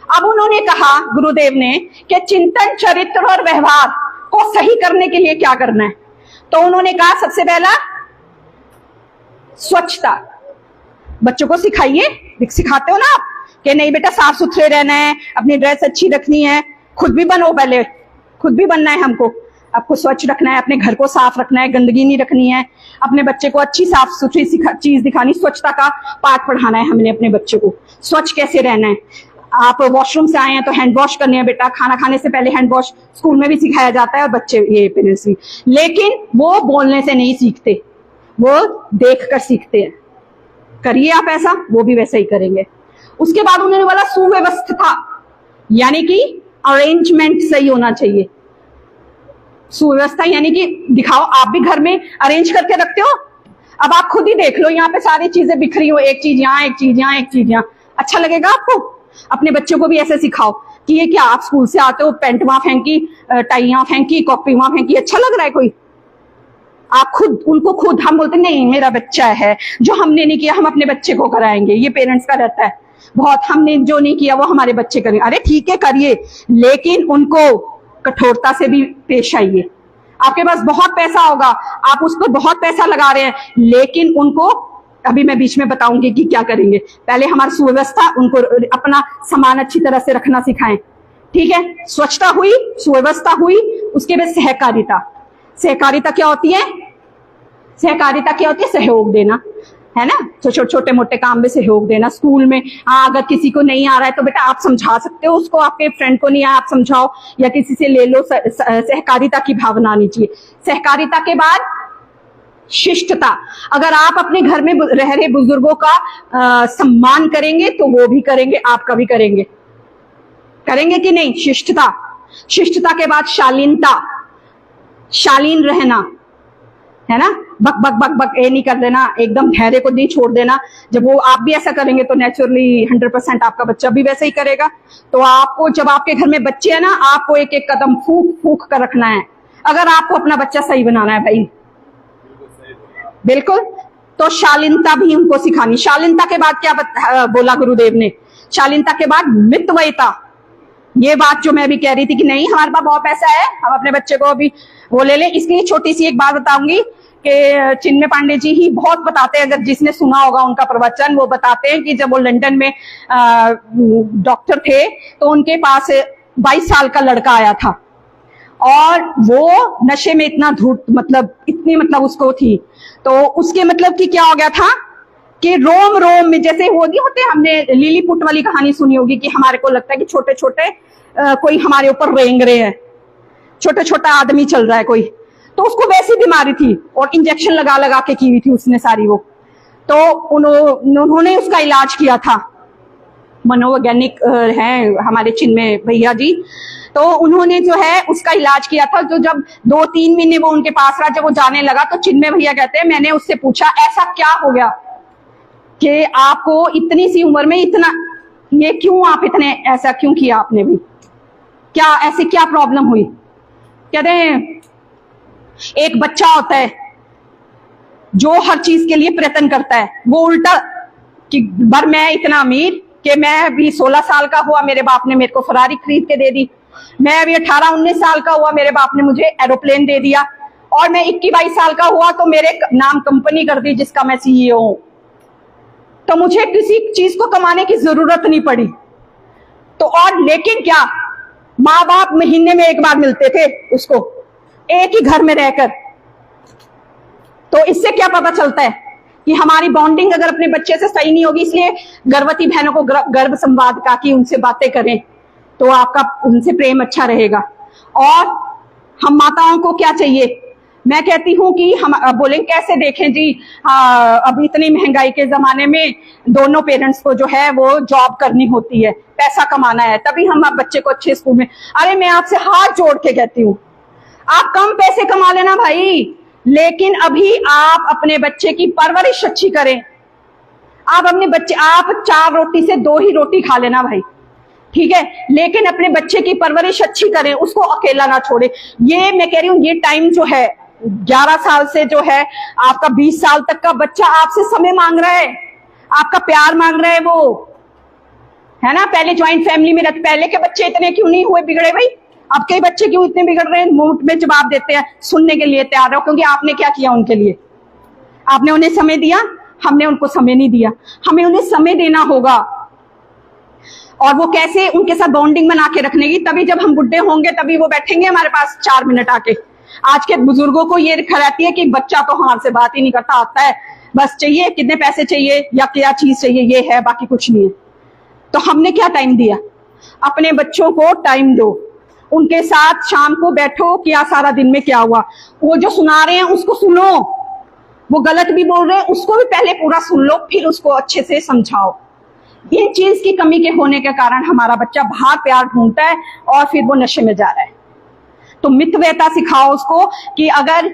Speaker 2: अब उन्होंने कहा, गुरुदेव ने, कि चिंतन, चरित्र और व्यवहार को सही करने के लिए क्या करना है। तो उन्होंने कहा सबसे पहला स्वच्छता। बच्चों को सिखाते हो ना आप कि नहीं बेटा साफ सुथरे रहना है, अपनी ड्रेस अच्छी रखनी है, खुद भी बनो, पहले खुद भी बनना है हमको, आपको स्वच्छ रखना है, अपने घर को साफ रखना है, गंदगी नहीं रखनी है, अपने बच्चे को अच्छी साफ सुथरी चीज दिखानी, स्वच्छता का पाठ पढ़ाना है हमने अपने बच्चे को, स्वच्छ कैसे रहना है। आप वॉशरूम से आए हैं तो हैंड वॉश करनी है बेटा, खाना खाने से पहले हैंड वॉश स्कूल में भी सिखाया जाता है और बच्चे, ये पेरेंट्स भी, लेकिन वो बोलने से नहीं सीखते, वो देख कर सीखते हैं। करिए आप ऐसा, वो भी वैसा ही करेंगे। उसके बाद उन्होंने बोला सुव्यवस्था, यानी कि अरेंजमेंट सही होना चाहिए। सुव्यवस्था यानी कि दिखाओ, आप भी घर में अरेंज करके रखते हो। अब आप खुद ही देख लो, यहाँ पे सारी चीजें बिखरी हो, एक चीज यहाँ, एक चीज यहाँ, एक चीज यहाँ, अच्छा लगेगा आपको? अपने बच्चों को भी ऐसे सिखाओ कि ये क्या, आप स्कूल से आते हो पेंट वहां फेंकी, टाई यहाँ फेंकी, कॉपी वहां फेंकी, अच्छा लग रहा है कोई? आप खुद उनको, खुद हम बोलते नहीं मेरा बच्चा है, जो हमने नहीं किया हम अपने बच्चे को कराएंगे, ये पेरेंट्स का रहता है बहुत, हमने जो नहीं किया वो हमारे बच्चे करें। अरे ठीक है करिए, लेकिन उनको कठोरता से भी पेश आइए। आपके पास बहुत पैसा होगा, आप उस पर बहुत पैसा लगा रहे हैं, लेकिन उनको, अभी मैं बीच में बताऊंगी कि क्या करेंगे, पहले हमारी सुव्यवस्था, उनको अपना सामान अच्छी तरह से रखना सिखाएं, ठीक है। स्वच्छता हुई, सुव्यवस्था हुई, उसके बाद सहकारिता। सहकारिता क्या होती है? सहकारिता क्या होती है? सहयोग देना, है ना। तो छोटे मोटे काम में सहयोग देना। स्कूल में अगर किसी को नहीं आ रहा है तो बेटा आप समझा सकते हो उसको, आपके फ्रेंड को नहीं आया आप समझाओ, या किसी से ले लो। सहकारिता की भावना आनी चाहिए। सहकारिता के बाद शिष्टता। अगर आप अपने घर में रह रहे बुजुर्गों का सम्मान करेंगे तो वो भी करेंगे, आपका भी करेंगे, करेंगे कि नहीं? शिष्टता। शिष्टता के बाद शालीनता, शालीन रहना, है ना। बक बक बक बक ये नहीं कर देना, एकदम धैर्य को नहीं छोड़ देना। जब वो आप भी ऐसा करेंगे तो नेचुरली 100% आपका बच्चा भी वैसे ही करेगा। तो आपको जब आपके घर में बच्चे हैं ना, आपको एक एक कदम फूक फूक कर रखना है, अगर आपको अपना बच्चा सही बनाना है भाई। बिल्कुल। तो शालीनता भी उनको सिखानी। शालीनता के बाद क्या बोला गुरुदेव ने? शालीनता के बाद मितव्ययिता। ये बात जो मैं भी कह रही थी कि नहीं हमारे पास बहुत पैसा है, हम अपने बच्चे को अभी वो ले लें। इसलिए छोटी सी एक बात बताऊंगी कि चिन्मय पांडे जी ही बहुत बताते हैं, अगर जिसने सुना होगा उनका प्रवचन, वो बताते हैं कि जब वो लंदन में डॉक्टर थे तो उनके पास 22 साल का लड़का आया था और वो नशे में इतना धूर्त, मतलब इतनी मतलब उसको थी, तो उसके मतलब कि क्या हो गया था कि रोम रोम में जैसे वो नहीं होते, हमने लिलीपुट वाली कहानी सुनी होगी कि हमारे को लगता है कि छोटे छोटे कोई हमारे ऊपर रेंग रहे हैं, छोटा छोटा आदमी चल रहा है कोई, तो उसको वैसी बीमारी थी और इंजेक्शन लगा लगा के की हुई थी उसने सारी वो। तो उन्होंने उसका इलाज किया था, मनोवैज्ञानिक हैं हमारे चिन्मय भैया जी, तो उन्होंने जो है उसका इलाज किया था। तो जब 2-3 महीने वो उनके पास रहा, जब वो जाने लगा तो चिन्मय भैया कहते हैं मैंने उससे पूछा ऐसा क्या हो गया कि आपको इतनी सी उम्र में इतना, ये क्यों आप इतने ऐसा क्यों किया आपने भी, क्या ऐसी क्या प्रॉब्लम हुई? कहते हैं एक बच्चा होता है जो हर चीज के लिए प्रयत्न करता है, वो उल्टा कि बर मैं इतना अमीर कि मैं अभी 16 साल का हुआ मेरे बाप ने मेरे को फरारी खरीद के दे दी, मैं अभी 18-19 साल का हुआ मेरे बाप ने मुझे एरोप्लेन दे दिया, और मैं 21-22 साल का हुआ तो मेरे नाम कंपनी कर दी जिसका मैं CEO हूं, तो मुझे किसी चीज को कमाने की जरूरत नहीं पड़ी। तो और लेकिन क्या माँ बाप महीने में एक बार मिलते थे उसको, एक ही घर में रहकर। तो इससे क्या पता चलता है कि हमारी बॉन्डिंग अगर अपने बच्चे से सही नहीं होगी, इसलिए गर्भवती बहनों को गर्भ संवाद का कि उनसे बातें करें तो आपका उनसे प्रेम अच्छा रहेगा। और हम माताओं को क्या चाहिए, मैं कहती हूं कि हम बोलें कैसे देखें जी, अब इतनी महंगाई के जमाने में दोनों पेरेंट्स को जो है वो जॉब करनी होती है, पैसा कमाना है, तभी हम आप बच्चे को अच्छे स्कूल में। अरे मैं आपसे हाथ जोड़ के कहती हूँ आप कम पैसे कमा लेना भाई, लेकिन अभी आप अपने बच्चे की परवरिश अच्छी करें। आप अपने बच्चे, आप 4 रोटी से 2 ही रोटी खा लेना भाई, ठीक है, लेकिन अपने बच्चे की परवरिश अच्छी करें, उसको अकेला ना छोड़े। ये मैं कह रही हूँ ये टाइम जो है 11 साल से जो है आपका 20 साल तक का बच्चा आपसे समय मांग रहा है, आपका प्यार मांग रहा है, वो है ना। पहले ज्वाइंट फैमिली में रहते, पहले के बच्चे इतने क्यों नहीं हुए बिगड़े भाई, अब के बच्चे क्यों इतने बिगड़ रहे हैं? मुंह में जवाब देते हैं, सुनने के लिए तैयार हो, क्योंकि आपने क्या किया उनके लिए, आपने उन्हें समय दिया, हमने उनको समय नहीं दिया। हमें उन्हें समय देना होगा, और वो कैसे उनके साथ बॉन्डिंग बना के रखने की, तभी जब हम बुढ़े होंगे तभी वो बैठेंगे हमारे पास 4 मिनट आके। आज के बुजुर्गों को ये रहती है कि बच्चा तो हमारे से बात ही नहीं करता, आता है बस चाहिए कितने पैसे चाहिए या क्या चीज चाहिए, ये है, बाकी कुछ नहीं है। तो हमने क्या टाइम दिया? अपने बच्चों को टाइम दो, उनके साथ शाम को बैठो, क्या सारा दिन में क्या हुआ, वो जो सुना रहे हैं उसको सुनो, वो गलत भी बोल रहे हैं उसको भी पहले पूरा सुन लो, फिर उसको अच्छे से समझाओ। इन चीज की कमी के होने के कारण हमारा बच्चा बाहर प्यार ढूंढता है और फिर वो नशे में जा रहा है। तो मितव्ययिता सिखाओ उसको कि अगर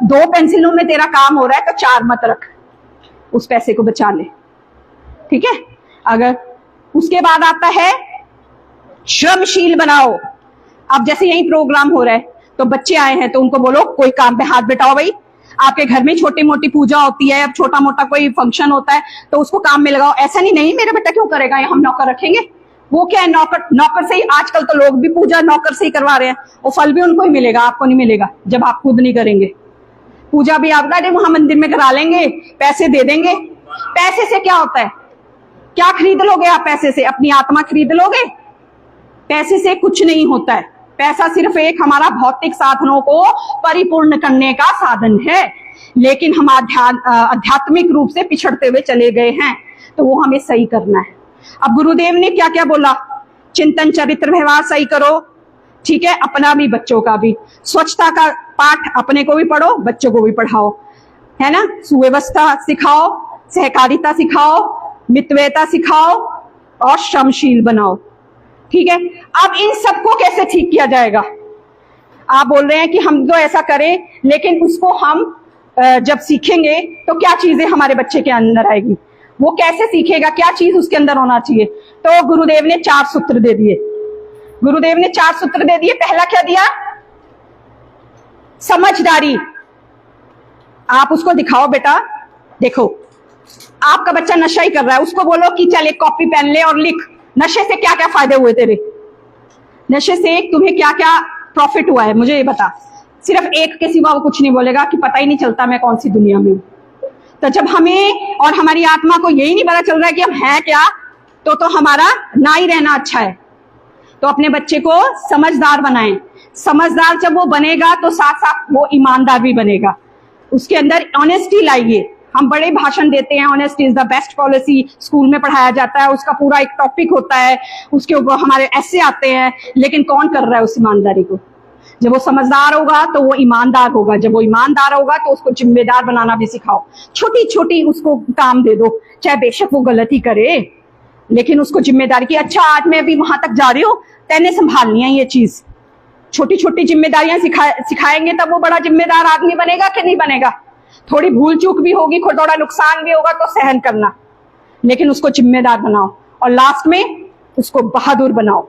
Speaker 2: 2 पेंसिलों में तेरा काम हो रहा है तो 4 मत रख, उस पैसे को बचा ले, ठीक है। अगर उसके बाद आता है श्रमशील बनाओ। अब जैसे यही प्रोग्राम हो रहा है तो बच्चे आए हैं तो उनको बोलो कोई काम पे हाथ बैठाओ भाई, आपके घर में छोटी मोटी पूजा होती है, अब छोटा मोटा कोई फंक्शन होता है तो उसको काम में लगाओ। ऐसा नहीं मेरा बेटा क्यों करेगा, हम नौकर रखेंगे, वो क्या है, नौकर से ही, आजकल तो लोग भी पूजा नौकर से ही करवा रहे हैं, वो फल भी उनको ही मिलेगा, आपको नहीं मिलेगा जब आप खुद नहीं करेंगे। पूजा भी आप वहां मंदिर में करा लेंगे, पैसे दे देंगे। पैसे से क्या होता है, क्या खरीद लोगे आप पैसे से? अपनी आत्मा खरीद लोगे? पैसे से कुछ नहीं होता है। पैसा सिर्फ एक हमारा भौतिक साधनों को परिपूर्ण करने का साधन है, लेकिन हम आध्यात्मिक रूप से पिछड़ते हुए चले गए हैं, तो वो हमें सही करना है। अब गुरुदेव ने क्या क्या बोला, चिंतन चरित्र व्यवहार सही करो, ठीक है, अपना भी बच्चों का भी। स्वच्छता का पाठ अपने को भी पढ़ो, बच्चों को भी पढ़ाओ, है ना। सुव्यवस्था सिखाओ, सहकारिता सिखाओ, मितव्ययिता सिखाओ और श्रमशील बनाओ, ठीक है। अब इन सबको कैसे ठीक किया जाएगा? आप बोल रहे हैं कि हम तो ऐसा करें, लेकिन उसको हम जब सीखेंगे तो क्या चीजें हमारे बच्चे के अंदर आएगी, वो कैसे सीखेगा, क्या चीज उसके अंदर होना चाहिए। तो गुरुदेव ने 4 सूत्र दे दिए। गुरुदेव ने 4 सूत्र दे दिए। पहला क्या दिया? समझदारी। आप उसको दिखाओ, बेटा देखो आपका बच्चा नशा ही कर रहा है, उसको बोलो कि चल एक कॉपी पेन ले और लिख, नशे से क्या क्या फायदे हुए तेरे, नशे से तुम्हें क्या क्या प्रॉफिट हुआ है, मुझे ये बता। सिर्फ एक के सिवा वो कुछ नहीं बोलेगा कि पता ही नहीं चलता मैं कौन सी दुनिया में हूं। तो जब हमें और हमारी आत्मा को यही नहीं पता चल रहा है कि हम हैं क्या, तो हमारा ना ही रहना अच्छा है। तो अपने बच्चे को समझदार बनाएं। समझदार जब वो बनेगा तो साथ साथ वो ईमानदार भी बनेगा, उसके अंदर ऑनेस्टी लाइए। हम बड़े भाषण देते हैं, honesty is the best policy, school में पढ़ाया जाता है, उसका पूरा एक टॉपिक होता है, उसके ऊपर हमारे ऐसे आते हैं, लेकिन कौन कर रहा है उस ईमानदारी को? जब वो समझदार होगा तो वो ईमानदार होगा, जब वो ईमानदार होगा तो उसको जिम्मेदार बनाना भी सिखाओ। छोटी छोटी उसको काम दे दो, चाहे बेशक वो गलती करे, लेकिन उसको जिम्मेदारी की, अच्छा आज मैं अभी वहां तक जा रही हूँ, तेने संभालनी है ये चीज। छोटी छोटी जिम्मेदारियां सिखाएंगे तब वो बड़ा जिम्मेदार आदमी बनेगा कि नहीं बनेगा। थोड़ी भूल चूक भी होगी, थोड़ा नुकसान भी होगा तो सहन करना, लेकिन उसको जिम्मेदार बनाओ। और लास्ट में उसको बहादुर बनाओ,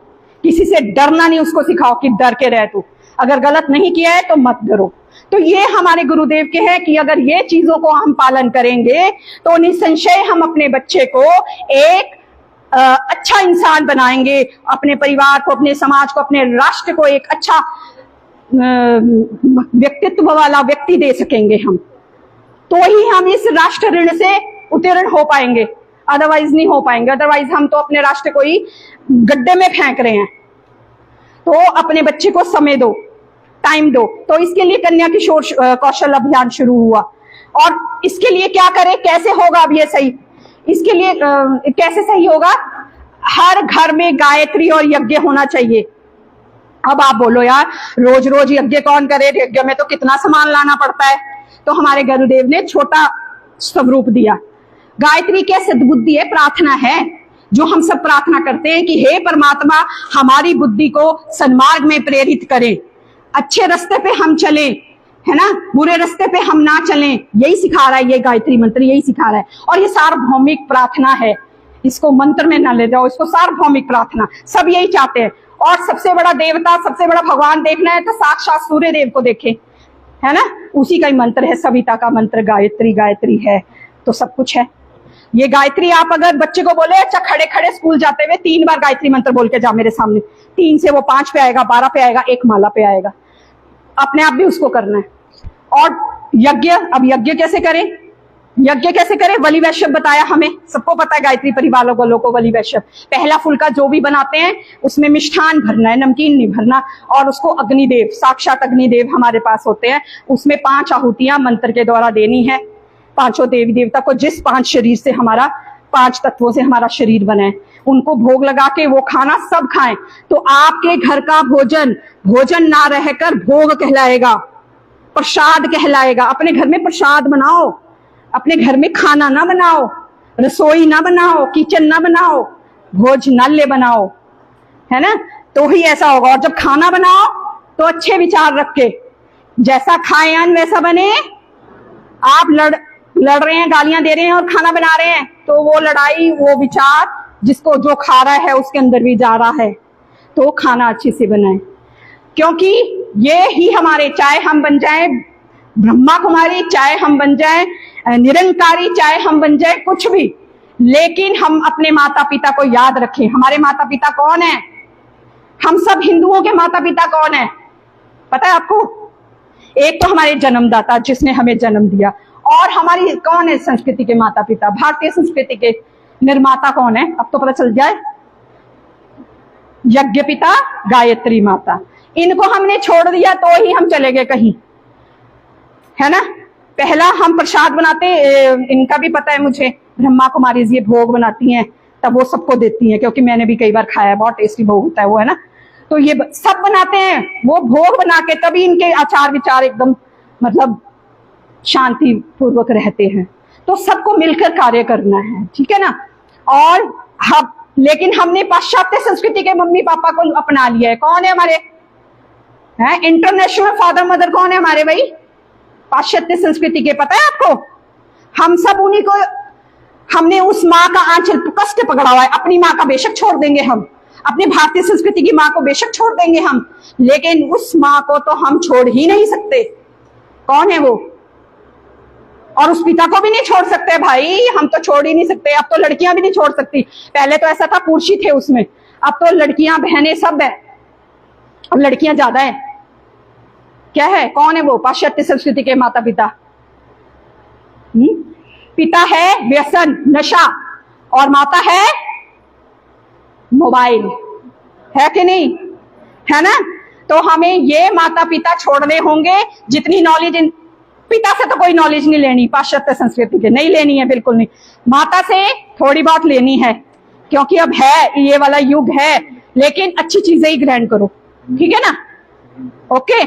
Speaker 2: किसी से डरना नहीं, उसको सिखाओ कि डर के रह तू, अगर गलत नहीं किया है तो मत डरो। तो ये हमारे गुरुदेव के हैं कि अगर ये चीजों को हम पालन करेंगे तो निसंशय हम अपने बच्चे को एक अच्छा इंसान बनाएंगे, अपने परिवार को, अपने समाज को, अपने राष्ट्र को एक अच्छा व्यक्तित्व वाला व्यक्ति दे सकेंगे हम। तो ही हम इस राष्ट्र ऋण से उत्तीर्ण हो पाएंगे, अदरवाइज नहीं हो पाएंगे। अदरवाइज हम तो अपने राष्ट्र को ही गड्ढे में फेंक रहे हैं। तो अपने बच्चे को समय दो, टाइम दो। तो इसके लिए कन्या किशोर कौशल अभियान शुरू हुआ, और इसके लिए क्या करें, कैसे होगा अब ये सही, इसके लिए कैसे सही होगा? हर घर में गायत्री और यज्ञ होना चाहिए। अब आप बोलो यार रोज रोज यज्ञ कौन करे, यज्ञ में तो कितना सामान लाना पड़ता है। तो हमारे गुरुदेव ने छोटा स्वरूप दिया। गायत्री क्या सद्बुद्धि है, प्रार्थना है, जो हम सब प्रार्थना करते हैं कि हे परमात्मा हमारी बुद्धि को सन्मार्ग में प्रेरित करें, अच्छे रास्ते पे हम चलें, है ना, बुरे रास्ते पे हम ना चलें। यही सिखा रहा है ये गायत्री मंत्र, यही सिखा रहा है। और ये सार्वभौमिक प्रार्थना है, इसको मंत्र में ना ले जाओ, इसको सार्वभौमिक प्रार्थना, सब यही चाहते हैं। और सबसे बड़ा देवता, सबसे बड़ा भगवान देखना है तो साक्षात सूर्य देव को देखें, है ना, उसी का ही मंत्र है, सविता का मंत्र गायत्री। गायत्री है तो सब कुछ है। ये गायत्री आप अगर बच्चे को बोले अच्छा खड़े खड़े स्कूल जाते हुए 3 बार गायत्री मंत्र बोल के जा मेरे सामने, 3 से वो 5 पे आएगा, 12 पे आएगा, 1 माला पे आएगा। अपने आप भी उसको करना है। और यज्ञ, अब यज्ञ कैसे करें, यज्ञ कैसे करें? बलि वैश्य बताया हमें, सबको पता है गायत्री परिवार वालों को बलि वैश्य। पहला फुल्का जो भी बनाते हैं उसमें मिष्ठान भरना है, नमकीन नहीं भरना। और उसको अग्निदेव, साक्षात अग्निदेव हमारे पास होते हैं, उसमें 5 आहुतियां मंत्र के द्वारा देनी है। 5 देवी देवता को, जिस 5 शरीर से हमारा, 5 तत्वों से हमारा शरीर बना है, उनको भोग लगा के वो खाना सब खाएं। तो आपके घर का भोजन भोजन ना रहकर भोग कहलाएगा, प्रसाद कहलाएगा। अपने घर में प्रसाद बनाओ, अपने घर में खाना ना बनाओ, रसोई ना बनाओ, किचन ना बनाओ, भोजनालय बनाओ, है ना, तो ही ऐसा होगा। और जब खाना बनाओ तो अच्छे विचार रख के, जैसा खाए अन्न वैसा बने। आप लड़ रहे हैं, गालियां दे रहे हैं और खाना बना रहे हैं, तो वो लड़ाई, वो विचार जिसको जो खा रहा है उसके अंदर भी जा रहा है। तो खाना अच्छे से बनाए, क्योंकि ये ही हमारे, चाहे हम बन जाए ब्रह्मा कुमारी, चाहे हम बन जाए निरंकारी, चाहे हम बन जाए कुछ भी, लेकिन हम अपने माता पिता को याद रखें। हमारे माता पिता कौन है? हम सब हिंदुओं के माता पिता कौन है पता है आपको? एक तो हमारे जन्मदाता जिसने हमें जन्म दिया, और हमारी कौन है संस्कृति के माता पिता, भारतीय संस्कृति के निर्माता कौन है? अब तो पता चल जाए, यज्ञ पिता गायत्री माता। इनको हमने छोड़ दिया तो ही हम चले गए कहीं, है ना। पहला हम प्रसाद बनाते, इनका भी पता है मुझे, ब्रह्मा कुमारी जी भोग बनाती हैं, तब वो सबको देती हैं, क्योंकि मैंने भी कई बार खाया, बहुत टेस्टी भोग होता है वो, है ना। तो ये सब बनाते हैं, वो भोग बना के तभी इनके आचार विचार एकदम मतलब शांति पूर्वक रहते हैं। तो सबको मिलकर कार्य करना है, ठीक है ना। और हम, लेकिन हमने पाश्चात्य संस्कृति के मम्मी पापा को अपना लिया है। कौन है हमारे हैं इंटरनेशनल फादर मदर? कौन है हमारे भाई? पाश्चात्य संस्कृति के, पता है आपको? हम सब उन्हीं को, हमने उस माँ का आंचल कष्ट पकड़ा हुआ है। अपनी माँ का बेशक छोड़ देंगे हम, अपनी भारतीय संस्कृति की माँ को बेशक छोड़ देंगे हम, लेकिन उस माँ को तो हम छोड़ ही नहीं सकते। कौन है वो? और उस पिता को भी नहीं छोड़ सकते भाई, हम तो छोड़ ही नहीं सकते। अब तो लड़कियां भी नहीं छोड़ सकती, पहले तो ऐसा था पुरुष ही थे उसमें, अब तो लड़कियां बहनें सब है, अब लड़कियां ज्यादा है। क्या है? कौन है वो? पाश्चात्य संस्कृति के माता पिता। पिता है व्यसन, नशा, और माता है मोबाइल, है कि नहीं? है ना? तो हमें ये माता पिता छोड़ने होंगे। जितनी नॉलेज, पिता से तो कोई नॉलेज नहीं लेनी, पाश्चात्य संस्कृति के नहीं लेनी है, बिल्कुल नहीं। माता से थोड़ी बहुत लेनी है, क्योंकि अब है ये वाला युग है, लेकिन अच्छी चीजें ही ग्रहण करो, ठीक है ना? ओके,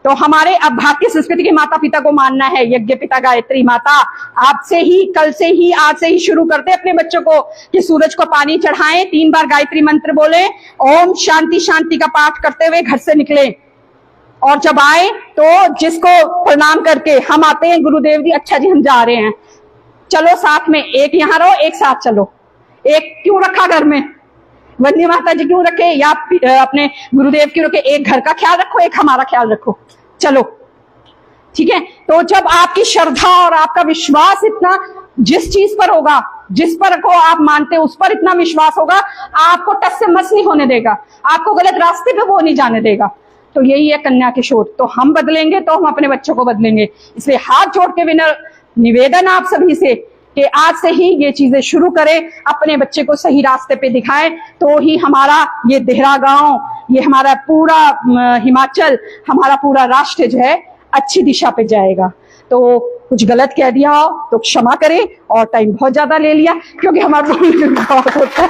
Speaker 2: तो हमारे अब भारतीय संस्कृति के माता पिता को मानना है। यज्ञ पिता गायत्री माता, आप से ही, कल से ही, आज से ही शुरू करते अपने बच्चों को कि सूरज को पानी चढ़ाएं, 3 बार गायत्री मंत्र बोले, ओम शांति शांति का पाठ करते हुए घर से निकले, और जब आए तो जिसको प्रणाम करके हम आते हैं, गुरुदेव जी अच्छा जी हम जा रहे हैं, चलो साथ में, एक यहाँ रहो एक साथ चलो। एक क्यों रखा घर में? वंदे माता जी क्यों रखे, या अपने गुरुदेव क्यों रखे? एक घर का ख्याल रखो, एक हमारा ख्याल रखो, चलो, ठीक है? तो जब आपकी श्रद्धा और आपका विश्वास इतना जिस चीज पर होगा, जिस पर को आप मानते हो उस पर इतना विश्वास होगा, आपको टस से मस नहीं होने देगा, आपको गलत रास्ते पे वो नहीं जाने देगा। तो यही है कन्या किशोर। तो हम बदलेंगे तो हम अपने बच्चों को बदलेंगे। इसलिए हाथ जोड़ के निवेदन आप सभी से कि आज से ही ये चीजें शुरू करें, अपने बच्चे को सही रास्ते पे दिखाएं, तो ही हमारा ये देहरा गांव, ये हमारा पूरा हिमाचल, हमारा पूरा राष्ट्र जो है अच्छी दिशा पे जाएगा। तो कुछ गलत कह दिया हो तो क्षमा करें, और टाइम बहुत ज्यादा ले लिया क्योंकि हमारा बहुत होता है।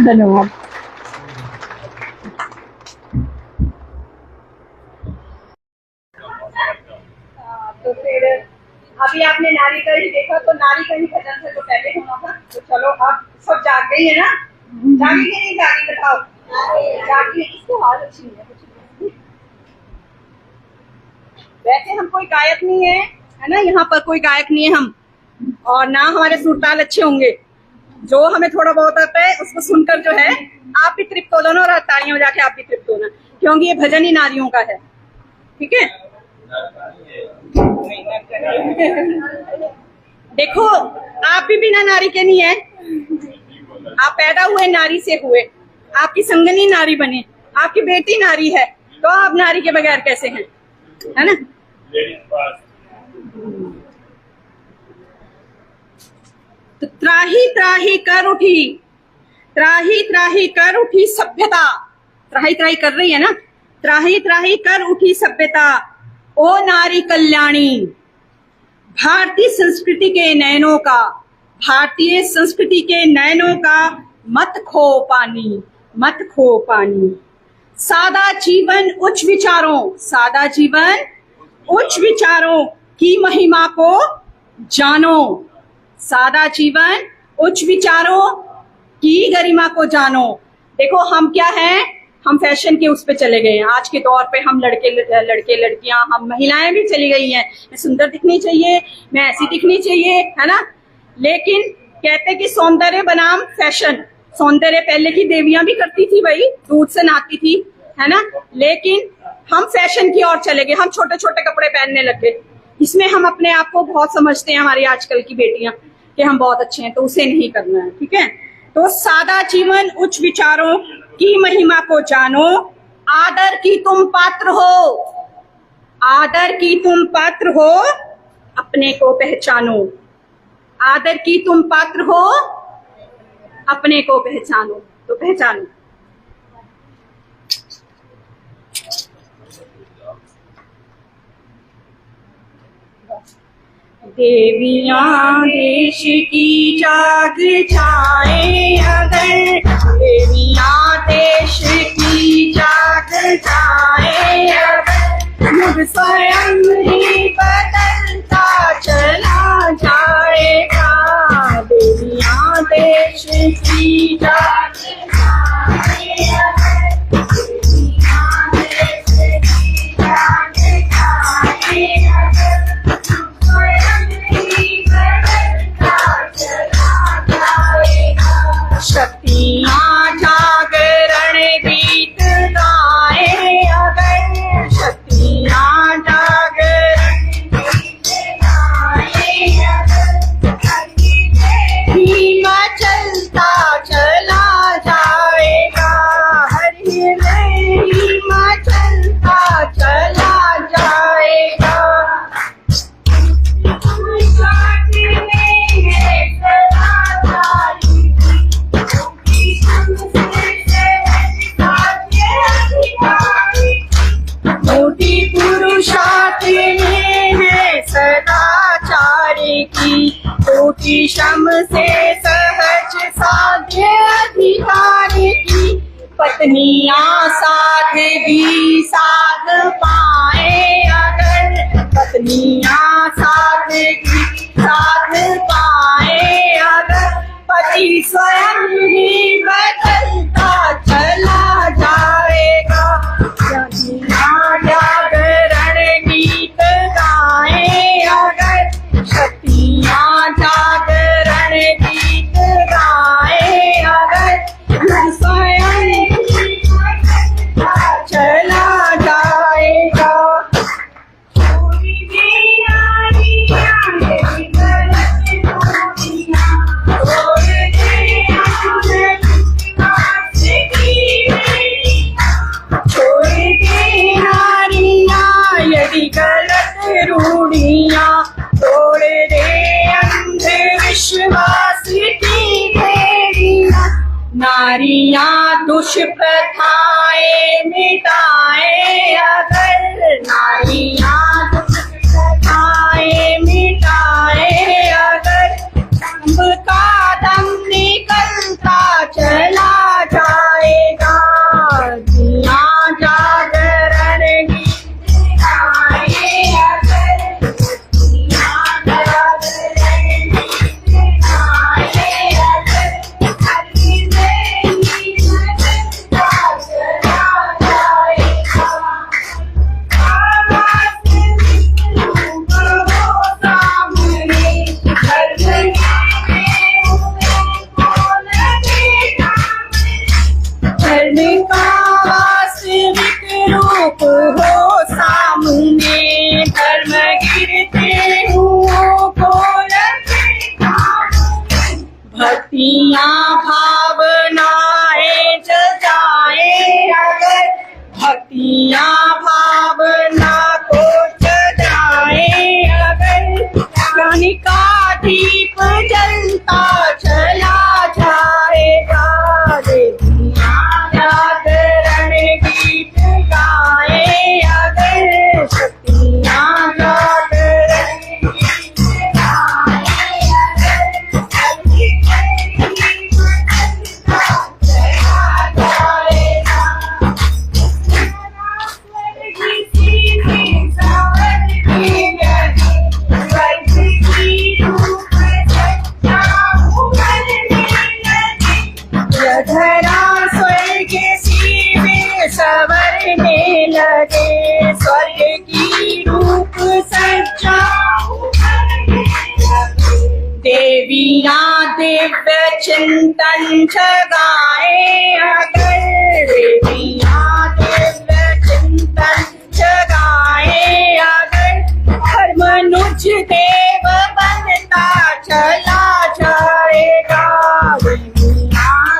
Speaker 2: धन्यवाद।
Speaker 3: तो फिर अभी आपने नारी का ही देखा, तो नारी का ही भजन से तो पहले होना था। तो चलो अब सब जाग गई है ना? जागी कि नहीं जागी बताओ? जागी। इसको आवाज अच्छी नहीं है। वैसे हम कोई गायक नहीं है ना, यहाँ पर कोई गायक नहीं है हम, और ना हमारे सुरताल अच्छे होंगे। जो हमें थोड़ा बहुत आता है उसको सुनकर जो है आप भी तृप्त हो लो ना, और तालियां बजा के आप भी तृप्त हो ना, क्योंकि ये भजन ही नारियों का है, ठीक है? देखो आप भी बिना नारी के नहीं है, आप पैदा हुए नारी से हुए, आपकी संगनी नारी बने, आपकी बेटी नारी है, तो आप नारी के बगैर कैसे हैं? है ना? तो त्राही त्राही कर उठी, त्राही त्राही कर उठी सभ्यता, त्राही त्राही कर रही है ना, त्राही त्राही कर उठी सभ्यता, ओ नारी कल्याणी, भारतीय संस्कृति के नयनों का, भारतीय संस्कृति के नयनों का मत खो पानी, मत खो पानी। सादा जीवन उच्च विचारों, सादा जीवन उच्च विचारों की महिमा को जानो, सादा जीवन उच्च विचारों की गरिमा को जानो। देखो हम क्या हैं, हम फैशन के उस पे चले गए हैं। आज के दौर पे हम लड़के लड़कियां, हम महिलाएं भी चली गई हैं, मैं सुंदर दिखनी चाहिए, मैं ऐसी दिखनी चाहिए, है ना? लेकिन कहते कि सौंदर्य बनाम फैशन, सौंदर्य पहले की देवियां भी करती थी भाई, दूध से नहाती थी, है ना? लेकिन हम फैशन की ओर चले गए, हम छोटे छोटे कपड़े पहनने लग गए। इसमें हम अपने आप को बहुत समझते हैं, हमारी आजकल की बेटियां, कि हम बहुत अच्छे हैं, तो उसे नहीं करना है, ठीक है? तो सादा जीवन उच्च विचारों की महिमा को जानो, आदर की तुम पात्र हो, आदर की तुम पात्र हो, अपने को पहचानो, आदर की तुम पात्र हो, अपने को पहचानो। तो पहचानो। देवियां देश की जाग जाए अगर, देवियां देश की जाग जाए अगर, मुझ स्वयं ही बदलता चला जाएगा। देवियां देश की जाग जाए अगर, देवियां देश की जाग जाए अगर, श्रम से सहज साध्य अधिकार की पत्नियां साधगी साध पाए अगर पत्नियां साधगी साध पाए अगर पति स्वयं ही बदलता चला जाएगा सतियां जागरण गीत गाए अगर सतियां जागरण गीत गाए अगर स्वयं चला जाएगा यदि गलत रूढ़ियां तोड़ दे अंधविश्वास की भेड़ियां नारियां दुष्प्रथाएं मिटाए अगर नारियां दुष्प्रथाएं मिटाए अगर संभ का दम निकलता चला जाएगा जिया जागरण गीत गाए अगर जिया जागरण गीत गाए अगर रूप हो सामने धर्म गिरते हुओं को भक्तियां भावनाएं जगाए अगर भक्तियां भावना को जगाए अगर ज्ञान का दीप जलता चला जाएगा जागरण गीत गाए अगर सतियां जागरण गीत गाए धरा स्वर्ग सीवे सवरने लगे स्वर्ग की रूप सज्जा देवियां दिव्य चिंतन जगाए अगर देवियां दिव्य चिंतन जगाए अगर हर मनुष्य देव बनता चला जाएगा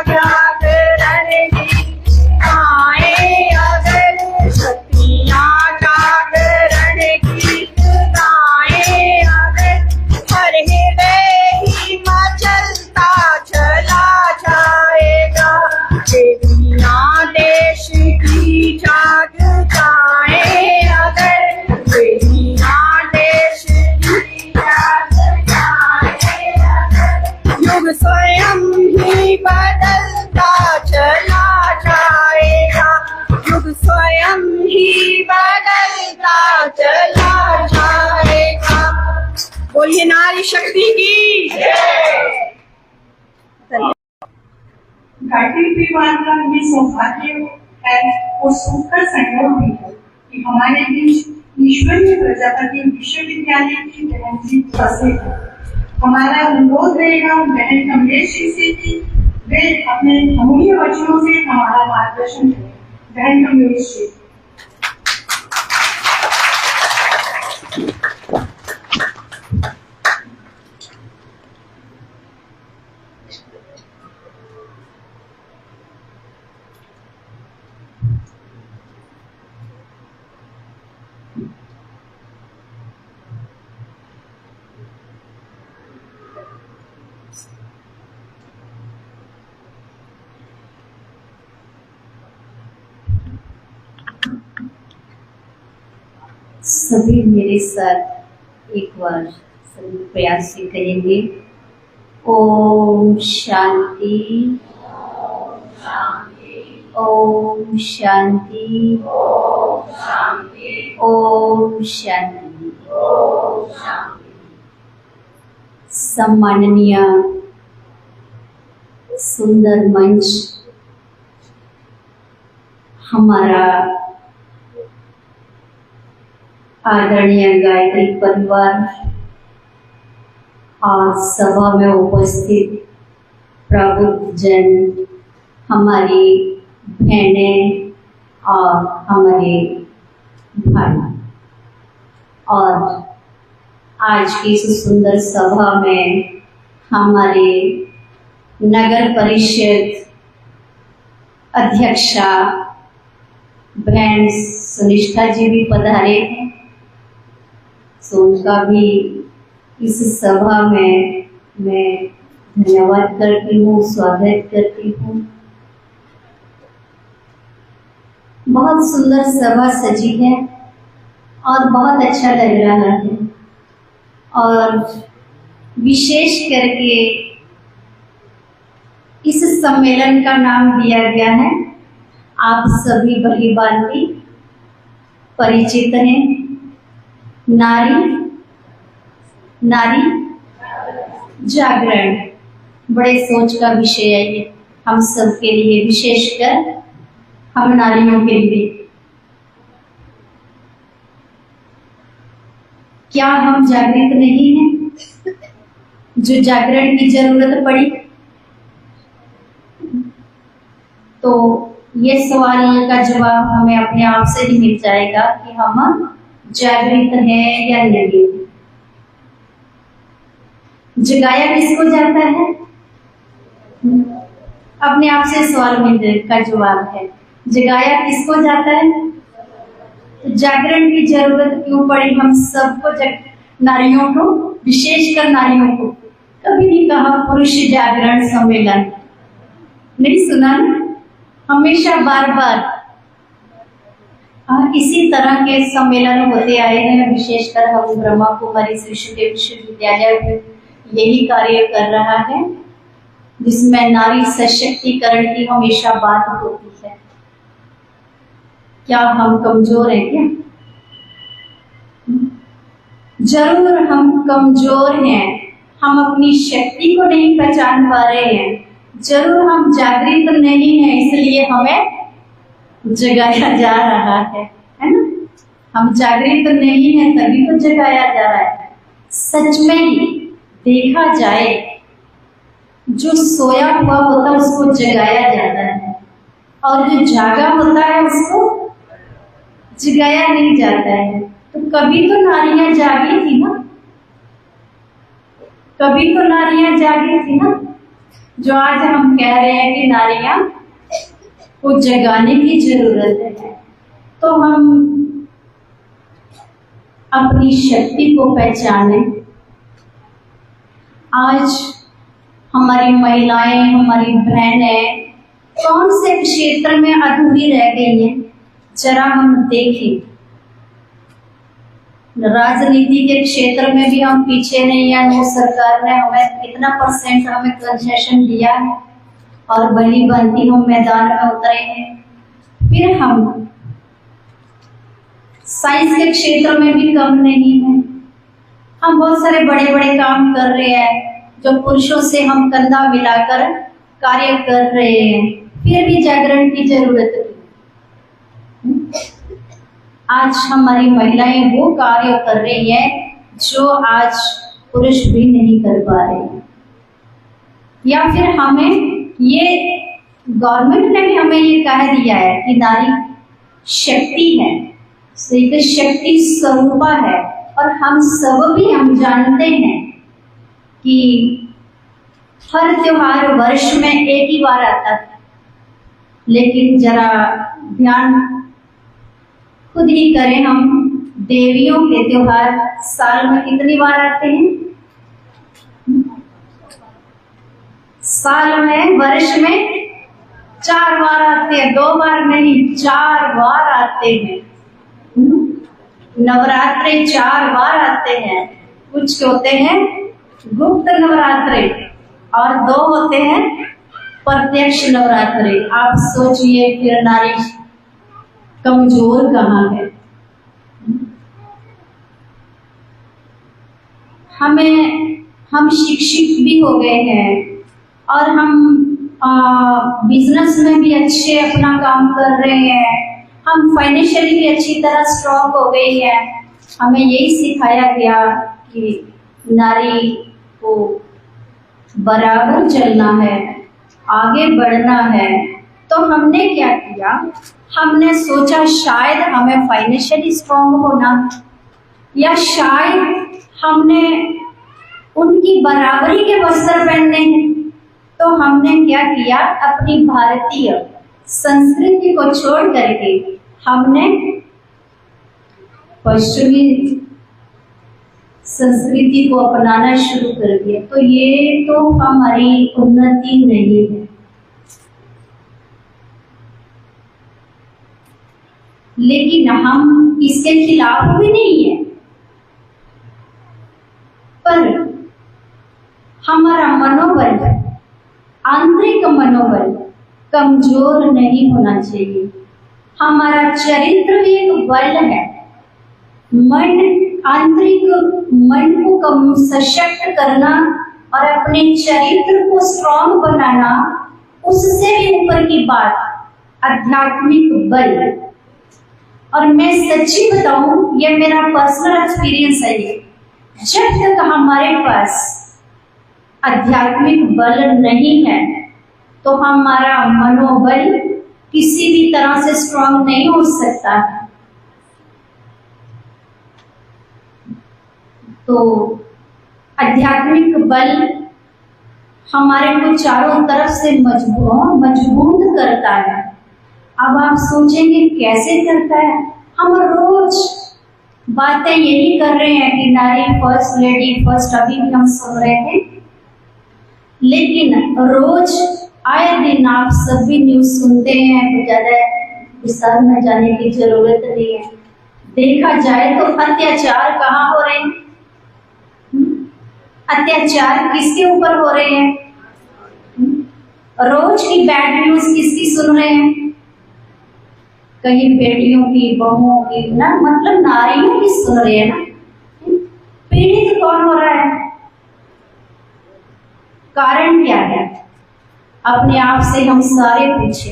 Speaker 3: जागरण गीत गाए अगर सतियां जागरण गीत गाए अगर हर हृदय ही मचलता चला जाएगा देवियां देश की जाग जाए अगर देवियां देश की जाग जाए अगर युग स्वयं ही बदलता चला जाएगा युग स्वयं ही बदलता चला जाएगा बोलिए नारी शक्ति की
Speaker 1: गायत्री परिवार का ये सौभाग्य है और सुखकर संयोग भी है कि हमारे बीच ईश्वरीय प्रजापति विश्वविद्यालय की बहन जी उपस्थित है। हमारा अनुरोध रहेगा बहन कमलेश जी से कि वे अपने अमूल्य वचनों से हमारा मार्गदर्शन करें। बहन कमलेश जी।
Speaker 4: सभी मेरे साथ एक बार सभी प्रयास से करेंगे। ओम शांति। ओम शांति। ओम शांति। सम्माननीय सुंदर मंच, हमारा आदरणीय गायत्री परिवार और सभा में उपस्थित प्रबुद्ध जन, हमारी बहनें और हमारे भाई, और आज की इस सुंदर सभा में हमारे नगर परिषद अध्यक्षा बहन सुनिष्ठा जी भी पधारे हैं, सो उनका भी इस सभा में मैं धन्यवाद करती हूँ, स्वागत करती हूँ। बहुत सुंदर सभा सजी है और बहुत अच्छा लग रहा है, और विशेष करके इस सम्मेलन का नाम दिया गया है, आप सभी भली भांति परिचित हैं, नारी जागरण। बड़े सोच का विषय है ये हम सब के लिए, विशेषकर हम नारियों के लिए। क्या हम जागृत नहीं हैं? जो जागरण की जरूरत पड़ी, तो ये सवाल का जवाब हमें अपने आप से ही मिल जाएगा कि हम जागृत हैं या नहीं। जगाया किसको जाता है? अपने आप से सवाल का जवाब है, जगाया किसको जाता है? तो जागरण की जरूरत क्यों पड़ी हम सबको, नारियों को, विशेषकर नारियों को? कभी नहीं कहा पुरुष जागरण सम्मेलन, नहीं सुना ना? हमेशा बार बार इसी तरह के सम्मेलन होते आए हैं। विशेषकर हम ब्रह्मा कुमारी श्री सुखदेव विश्वविद्यालय में यही कार्य कर रहा है, जिसमें नारी सशक्तिकरण की हमेशा बात होती है। क्या हम कमजोर हैं क्या? जरूर हम कमजोर हैं, हम अपनी शक्ति को नहीं पहचान पा रहे हैं, जरूर हम जागृत नहीं हैं, इसलिए हमें जगाया जा रहा है ना? हम जागृत नहीं हैं तभी तो जगाया जा रहा है। सच में ही देखा जाए, जो सोया हुआ होता है उसको जगाया जाता है, और जो जागा होता है उसको जगाया नहीं जाता है। तो कभी तो नारियां जागी थी ना, कभी तो नारियां जागी थी ना, जो आज हम कह रहे हैं कि नारियां को जगाने की जरूरत है। तो हम अपनी शक्ति को पहचाने। आज हमारी महिलाएं, हमारी बहनें कौन से क्षेत्र में अधूरी रह गई हैं, जरा हम देखें। राजनीति के क्षेत्र में भी हम पीछे नहीं है। सरकार ने हमें कितना % हमें कंसेशन दिया है, और भली भांति हम मैदान में उतरे हैं। फिर हम साइंस के क्षेत्र में भी कम नहीं है। हम बहुत सारे बड़े बड़े काम कर रहे हैं, जो पुरुषों से हम कंधा मिलाकर कार्य कर रहे हैं, फिर भी जागरण की जरूरत है। आज हमारी महिलाएं वो कार्य कर रही हैं जो आज पुरुष भी नहीं कर पा रहे हैं, या फिर हमें ये गवर्नमेंट ने भी हमें ये कह दिया है कि नारी शक्ति है, एक शक्ति स्वरूपा है। और हम सब भी हम जानते हैं कि हर त्योहार वर्ष में एक ही बार आता है, लेकिन जरा ध्यान खुद ही करें, हम देवियों के त्योहार साल में कितनी बार आते हैं? साल में, वर्ष में 4 बार आते हैं, 2 बार नहीं, 4 बार आते हैं। नवरात्रे 4 बार आते हैं, कुछ होते हैं गुप्त नवरात्रे, और 2 होते हैं प्रत्यक्ष नवरात्रि। आप सोचिए फिर नारी कमजोर कहाँ है। हम शिक्षित भी हो गए हैं और हम बिजनेस में भी अच्छे अपना काम कर रहे हैं, हम फाइनेंशियली भी अच्छी तरह स्ट्रॉन्ग हो गई है। हमें यही सिखाया गया कि नारी को बराबर चलना है, आगे बढ़ना है। तो हमने क्या किया, हमने सोचा शायद हमें फाइनेंशियली स्ट्रॉन्ग होना, या शायद हमने उनकी बराबरी के वस्त्र पहनने हैं। तो हमने क्या किया, अपनी भारतीय संस्कृति को छोड़ करके हमने पश्चिमी संस्कृति को अपनाना शुरू कर दिया। तो ये तो हमारी उन्नति नहीं है, लेकिन हम इसके खिलाफ भी नहीं है, पर हमारा मनोबल, आंतरिक मनोबल कमजोर नहीं होना चाहिए। हमारा चरित्र भी एक बल है। मन, आंतरिक मन को कम सशक्त करना और अपने चरित्र को स्ट्रॉन्ग बनाना, उससे भी ऊपर की बात आध्यात्मिक बल। और मैं सच्ची बताऊं, ये मेरा पर्सनल एक्सपीरियंस है, ये जब तक हमारे पास आध्यात्मिक बल नहीं है तो हमारा मनोबल किसी भी तरह से स्ट्रॉन्ग नहीं हो सकता। तो आध्यात्मिक बल हमारे को चारों तरफ से मजबूत करता है। अब आप सोचेंगे कैसे करता है। हम रोज बातें यही कर रहे हैं कि नारी फर्स्ट, लेडी फर्स्ट, अभी भी हम सुन रहे थे, लेकिन रोज आए दिन आप सभी न्यूज सुनते हैं, तो ज्यादा विस्तार में जाने की जरूरत नहीं है। देखा जाए तो अत्याचार कहाँ हो रहे हैं, अत्याचार किसके ऊपर हो रहे हैं, रोज की बैड न्यूज किसकी सुन रहे हैं, कहीं बेटियों की, बहुओं की, ना मतलब नारियों की सुन रहे हैं ना। पीड़ित कौन हो रहा है, कारण क्या है, अपने आप से हम सारे पूछे।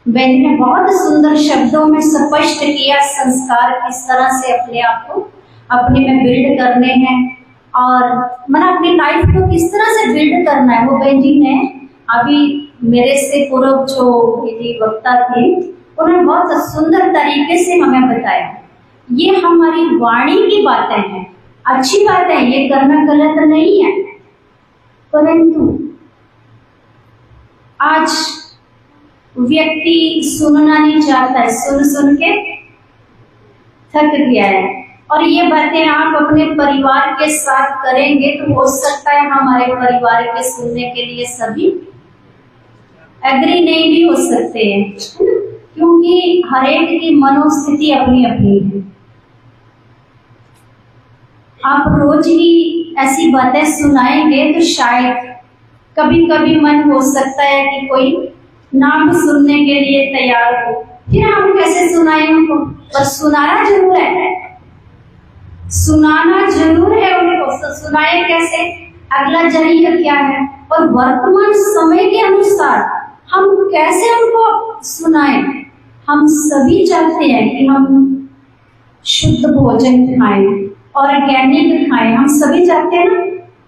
Speaker 4: बहन ने बहुत सुंदर शब्दों में स्पष्ट किया संस्कार किस तरह से अपने आप को अपने में बिल्ड करने हैं और मैंने अपनी लाइफ को किस तरह से बिल्ड करना है। वो बहन जी ने अभी मेरे से पूर्व जो वक्ता थे, उन्होंने बहुत सुंदर तरीके से हमें बताया। ये हमारी वाणी की बातें हैं, अच्छी बात है, ये करना गलत नहीं है, परंतु आज व्यक्ति सुनना नहीं चाहता है, सुन सुन के थक गया है। और ये बातें आप अपने परिवार के साथ करेंगे तो हो सकता है हमारे परिवार के सुनने के लिए सभी एग्री नहीं भी हो सकते हैं, क्योंकि हर एक की मनोस्थिति अपनी अपनी है। आप रोज ही ऐसी बातें सुनाएंगे तो शायद कभी कभी मन हो सकता है कि कोई ना भी सुनने के लिए तैयार हो, फिर हम कैसे सुनाएं उनको। पर सुनाना जरूर है, सुनाना जरूर है उनको। सुनाए कैसे, अगला जरिया क्या है और वर्तमान समय के अनुसार हम कैसे उनको सुनाएं। हम सभी चाहते हैं कि हम शुद्ध भोजन खाएं, ऑर्गेनिक खाएं, हम सभी चाहते हैं ना।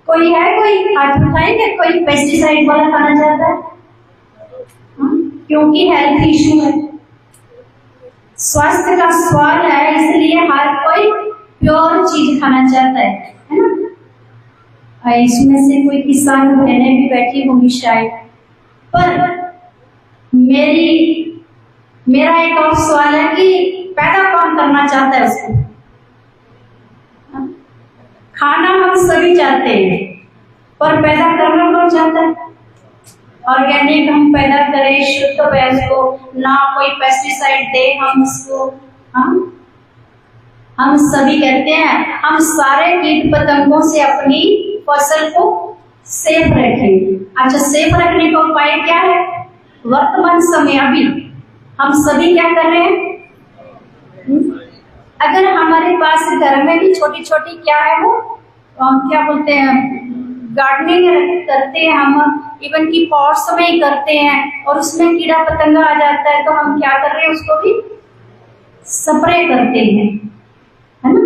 Speaker 4: कोई है, कोई हाथ उठाएंगे, कोई पेस्टिसाइड वाला खाना चाहता है, क्योंकि हेल्थ इश्यू है, स्वास्थ्य का सवाल है, इसलिए हर कोई प्योर चीज खाना चाहता है ना। इसमें से कोई किसान बहनें भी बैठी होंगी शायद। पर मेरा एक और सवाल है कि पैदा कौन करना चाहता है उसको। खाना हम सभी चाहते हैं, पर पैदा करना कौन चाहता है। ऑर्गेनिक हम पैदा करें, शुद्ध भैंस को, ना कोई पेस्टिसाइड दे हम उसको। हम सभी कहते हैं हम सारे कीट पतंगों से अपनी फसल को सेफ रखेंगे। अच्छा, सेफ रखने का उपाय क्या है? वर्तमान समय अभी हम सभी क्या कर रहे हैं? अगर हमारे पास घर में भी छोटी छोटी क्या है वो हम क्या बोलते हैं, गार्डनिंग करते हैं हम, इवन की पॉट्स में ही करते हैं, और उसमें कीड़ा पतंगा आ जाता है तो हम क्या कर रहे हैं, उसको भी स्प्रे करते हैं, है ना?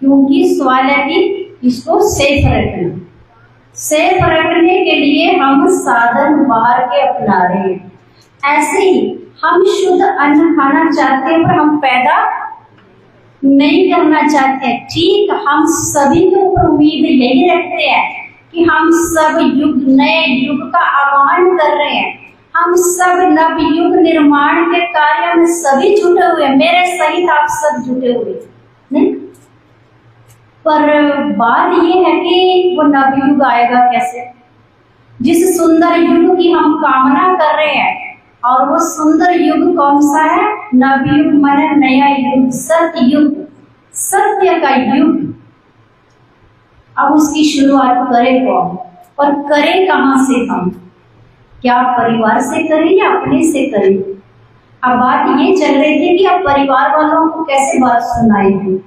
Speaker 4: क्योंकि सवाल है कि इसको सेफ रखना। सेफ रखने के लिए हम साधन बाहर के अपना रहे हैं। ऐसे ही हम शुद्ध अन्न खाना चाहते हैं पर हम पैदा नहीं करना चाहते। ठीक, हम सभी के ऊपर उम्मीद यही रखते हैं कि हम सब युग नए युग का आह्वान कर रहे हैं, हम सब नव युग निर्माण के कार्य में सभी जुटे हुए, मेरे सहित आप सब जुटे हुए नहीं? पर बात ये है कि वो नव युग आएगा कैसे? जिस सुंदर युग की हम कामना कर रहे हैं, और वो सुंदर युग कौन सा है? नव युग माने नया युग, सत्य युग, सत्य का युग। अब उसकी शुरुआत करें कौन और करें कहां से? हम क्या परिवार से करें या अपने से करें? अब बात ये चल रही थी कि अब परिवार वालों को कैसे बात सुनाएंगे।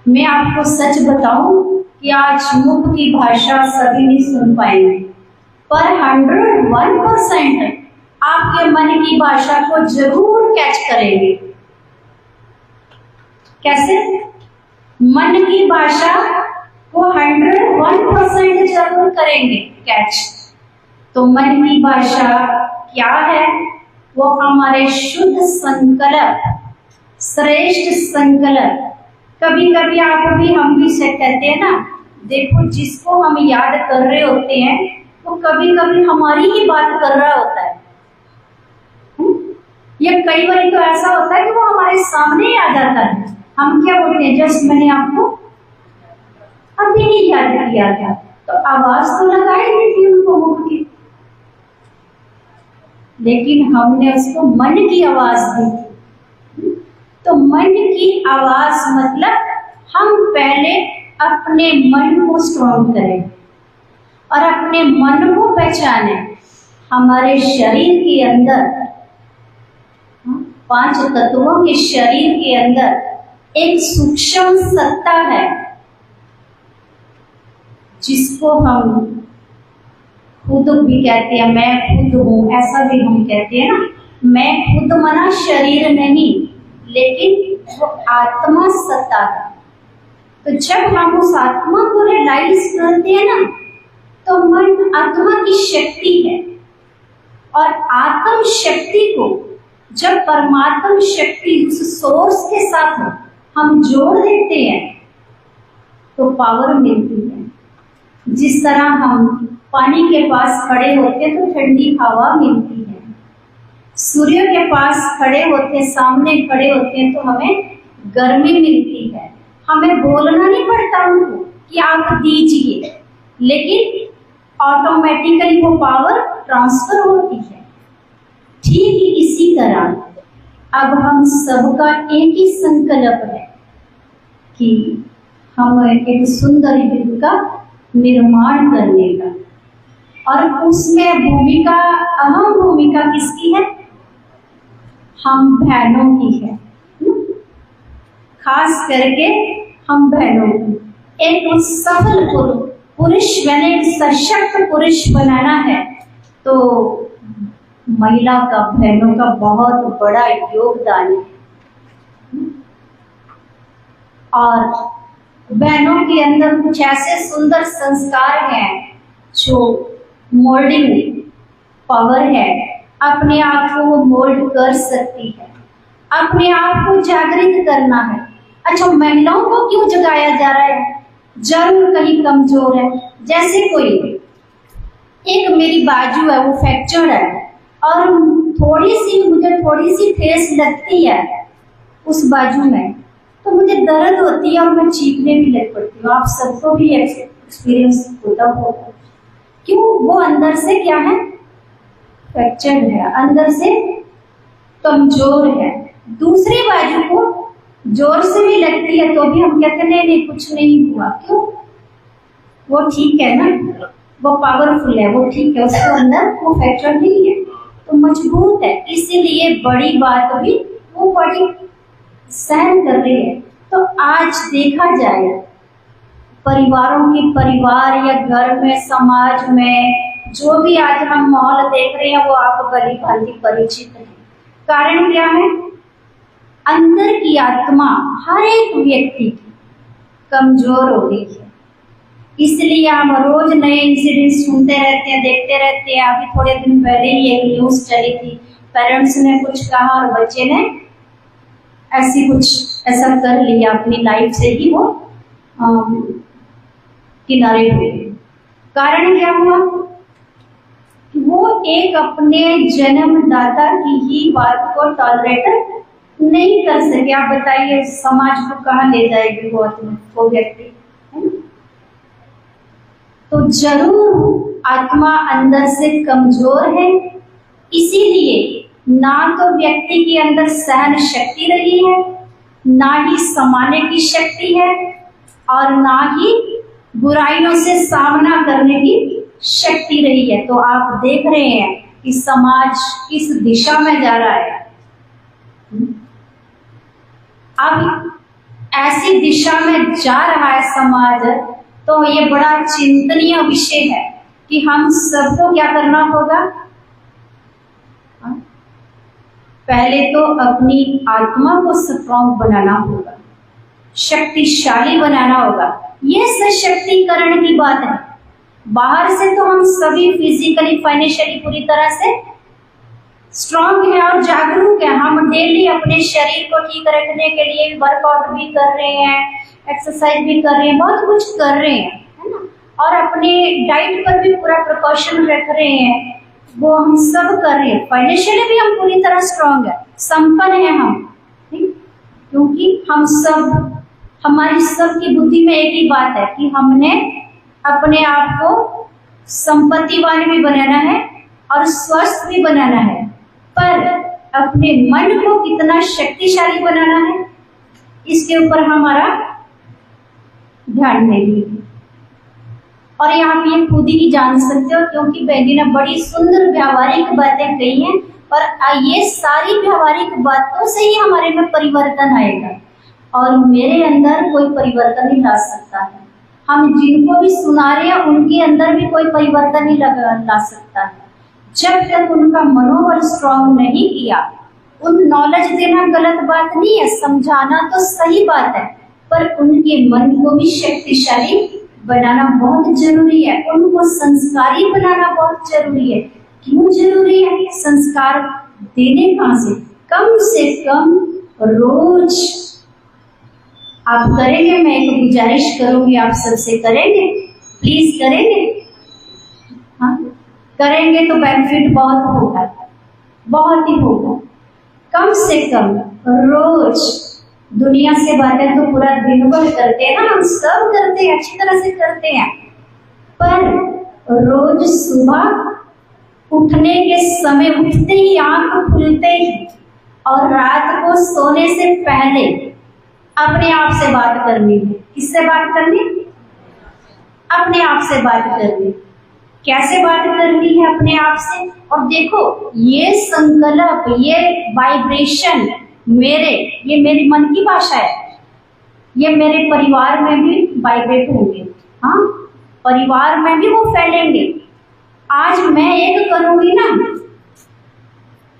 Speaker 4: मैं आपको सच बताऊं कि आज मुख की भाषा सभी नहीं सुन पाएंगे, पर 101% आपके मन की भाषा को जरूर कैच करेंगे। कैसे? मन की भाषा को 101% जरूर करेंगे कैच। तो मन की भाषा क्या है? वो हमारे शुद्ध संकल्प, श्रेष्ठ संकल्प। कभी कभी आप भी हम भी से कहते हैं ना, देखो जिसको हम याद कर रहे होते हैं वो कभी कभी हमारी ही बात कर रहा होता है, या कई बार तो ऐसा होता है कि वो हमारे सामने ही आ जाता है। हम क्या बोलते हैं, जस्ट मैंने आपको अभी ही याद किया था, तो आवाज तो लगाई नहीं थी उनको मुख की, लेकिन हमने उसको मन की आवाज दी थी। तो मन की आवाज मतलब हम पहले अपने मन को स्ट्रॉन्ग करें और अपने मन को पहचाने। हमारे शरीर के अंदर 5 तत्वों के शरीर के अंदर एक सूक्ष्म सत्ता है जिसको हम खुद भी कहते हैं, मैं खुद हूं, ऐसा भी हम कहते हैं ना। मैं खुद मना शरीर नहीं, लेकिन वो आत्मा सत्ता है। तो जब हम उस आत्मा को रियलाइज करते हैं ना, तो मन आत्मा की शक्ति है, और आत्म शक्ति को जब परमात्म शक्ति उस सोर्स के साथ हम जोड़ देते हैं तो पावर मिलती है। जिस तरह हम पानी के पास खड़े होते हैं तो ठंडी हवा मिलती है, सूर्य के पास खड़े होते, सामने खड़े होते हैं तो हमें गर्मी मिलती है। हमें बोलना नहीं पड़ता उनको कि आप दीजिए, लेकिन ऑटोमेटिकली वो पावर ट्रांसफर होती है। ठीक इसी तरह अब हम सबका एक ही संकल्प है कि हम एक सुंदर युग का निर्माण करने का, और उसमें भूमिका, अहम भूमिका किसकी है? हम बहनों की है, खास करके हम बहनों की। एक सफल पुरुष बने, एक सशक्त पुरुष बनाना है तो महिला का, बहनों का बहुत बड़ा योगदान है। और बहनों के अंदर कुछ ऐसे सुंदर संस्कार हैं जो मोल्डिंग पावर है, अपने आप को वो मोल्ड कर सकती है, अपने आप को जागृत करना है। अच्छा, महिलाओं को क्यों जगाया जा रहा है? जरूर कहीं कमजोर है। जैसे कोई एक मेरी बाजू है वो फ्रैक्चर है और मुझे थोड़ी सी ठेस लगती है उस बाजू में, तो मुझे दर्द होती है और मैं चीखने भी लग पड़ती हूँ। आप सबको भी एक्सपीरियंस होता होगा। क्यों? वो अंदर से क्या है? फ्रैक्चर है, अंदर से कमजोर है। दूसरी बाजू को जोर से भी लगती है तो भी हम कहते नहीं कुछ नहीं हुआ। क्यों? वो ठीक है ना, वो पावरफुल है, वो ठीक है, उसके अंदर वो फैक्टर नहीं है, तो मजबूत है, इसीलिए बड़ी बात भी वो बड़ी सहन कर रही है। तो आज देखा जाए परिवारों के परिवार या घर में, समाज में जो भी आज हम माहौल देख रहे हैं वो आप भली भांति परिचित है। कारण क्या है? अंदर की आत्मा हर एक व्यक्ति की कमजोर हो गई है, इसलिए हम रोज नए इंसिडेंट सुनते रहते हैं, देखते रहते हैं। अभी थोड़े दिन पहले ही एक न्यूज चली थी, पेरेंट्स ने कुछ कहा और बच्चे ने ऐसा कर लिया, अपनी लाइफ से ही वो किनारे हुए। कारण क्या हुआ? वो एक अपने जन्मदाता की ही बात को टॉलरेट नहीं कर सके। आप बताइए समाज को कहाँ ले जाएगी वो व्यक्ति, है ना? तो जरूर आत्मा अंदर से कमजोर है, इसीलिए ना तो व्यक्ति के अंदर सहन शक्ति रही है, ना ही समाने की शक्ति है, और ना ही बुराइयों से सामना करने की शक्ति रही है। तो आप देख रहे हैं कि समाज किस दिशा में जा रहा है। अब ऐसी दिशा में जा रहा है समाज, तो ये बड़ा चिंतनीय विषय है कि हम सबको क्या करना होगा। पहले तो अपनी आत्मा को स्ट्रॉन्ग बनाना होगा, शक्तिशाली बनाना होगा। ये सशक्तिकरण की बात है। बाहर से तो हम सभी फिजिकली, फाइनेंशियली पूरी तरह से स्ट्रॉन्ग है और जागरूक है। हम डेली अपने शरीर को ठीक रखने के लिए वर्कआउट भी कर रहे हैं, एक्सरसाइज भी कर रहे हैं, बहुत कुछ कर रहे हैं, है ना? और अपने डाइट पर भी पूरा प्रिकॉशन रख रहे हैं, वो हम सब कर रहे हैं। फाइनेंशियली भी हम पूरी तरह स्ट्रॉन्ग है, संपन्न है हम, क्योंकि हम सब, हमारी सबकी बुद्धि में एक ही बात है कि हमने अपने आप को संपत्तिवान भी बनाना है और स्वस्थ भी बनाना है, पर अपने मन को कितना शक्तिशाली बनाना है इसके ऊपर हमारा ध्यान नहीं है। और ये आप ये खुद ही जान सकते हो, क्योंकि बहनी ने बड़ी सुंदर व्यावहारिक बातें कही हैं, और ये सारी व्यावहारिक बातों से ही हमारे में परिवर्तन आएगा, और मेरे अंदर कोई परिवर्तन नहीं ला सकता है। हम जिनको भी सुना रहे हैं उनके अंदर भी कोई परिवर्तन नहीं ला सकता है जब तक उनका मनोबल स्ट्रॉन्ग नहीं किया। उन नॉलेज देना गलत बात नहीं है, समझाना तो सही बात है, पर उनके मन को भी शक्तिशाली बनाना बहुत जरूरी है, उनको संस्कारी बनाना बहुत जरूरी है। क्यों जरूरी है? संस्कार देने कहाँ से कम रोज आप करेंगे। मैं एक गुजारिश करूंगी, आप सबसे करेंगे, प्लीज करेंगे। हाँ, करेंगे तो बेनिफिट बहुत होगा, बहुत ही होगा। कम से कम रोज, दुनिया से बातें तो पूरा दिन भर करते हैं ना, हम सब करते हैं, अच्छी तरह से करते हैं, पर रोज सुबह उठने के समय, उठते ही, आंख खुलते ही और रात को सोने से पहले अपने आप से बात करनी है। किससे बात करनी? अपने आप से बात करनी। कैसे बात करनी है? अपने आप से। और देखो, ये संकल्प, ये वाइब्रेशन ये मेरी मन की भाषा है, ये मेरे परिवार में भी वाइब्रेट होंगे। हाँ, परिवार में भी वो फैलेंगे। आज मैं एक करूंगी ना,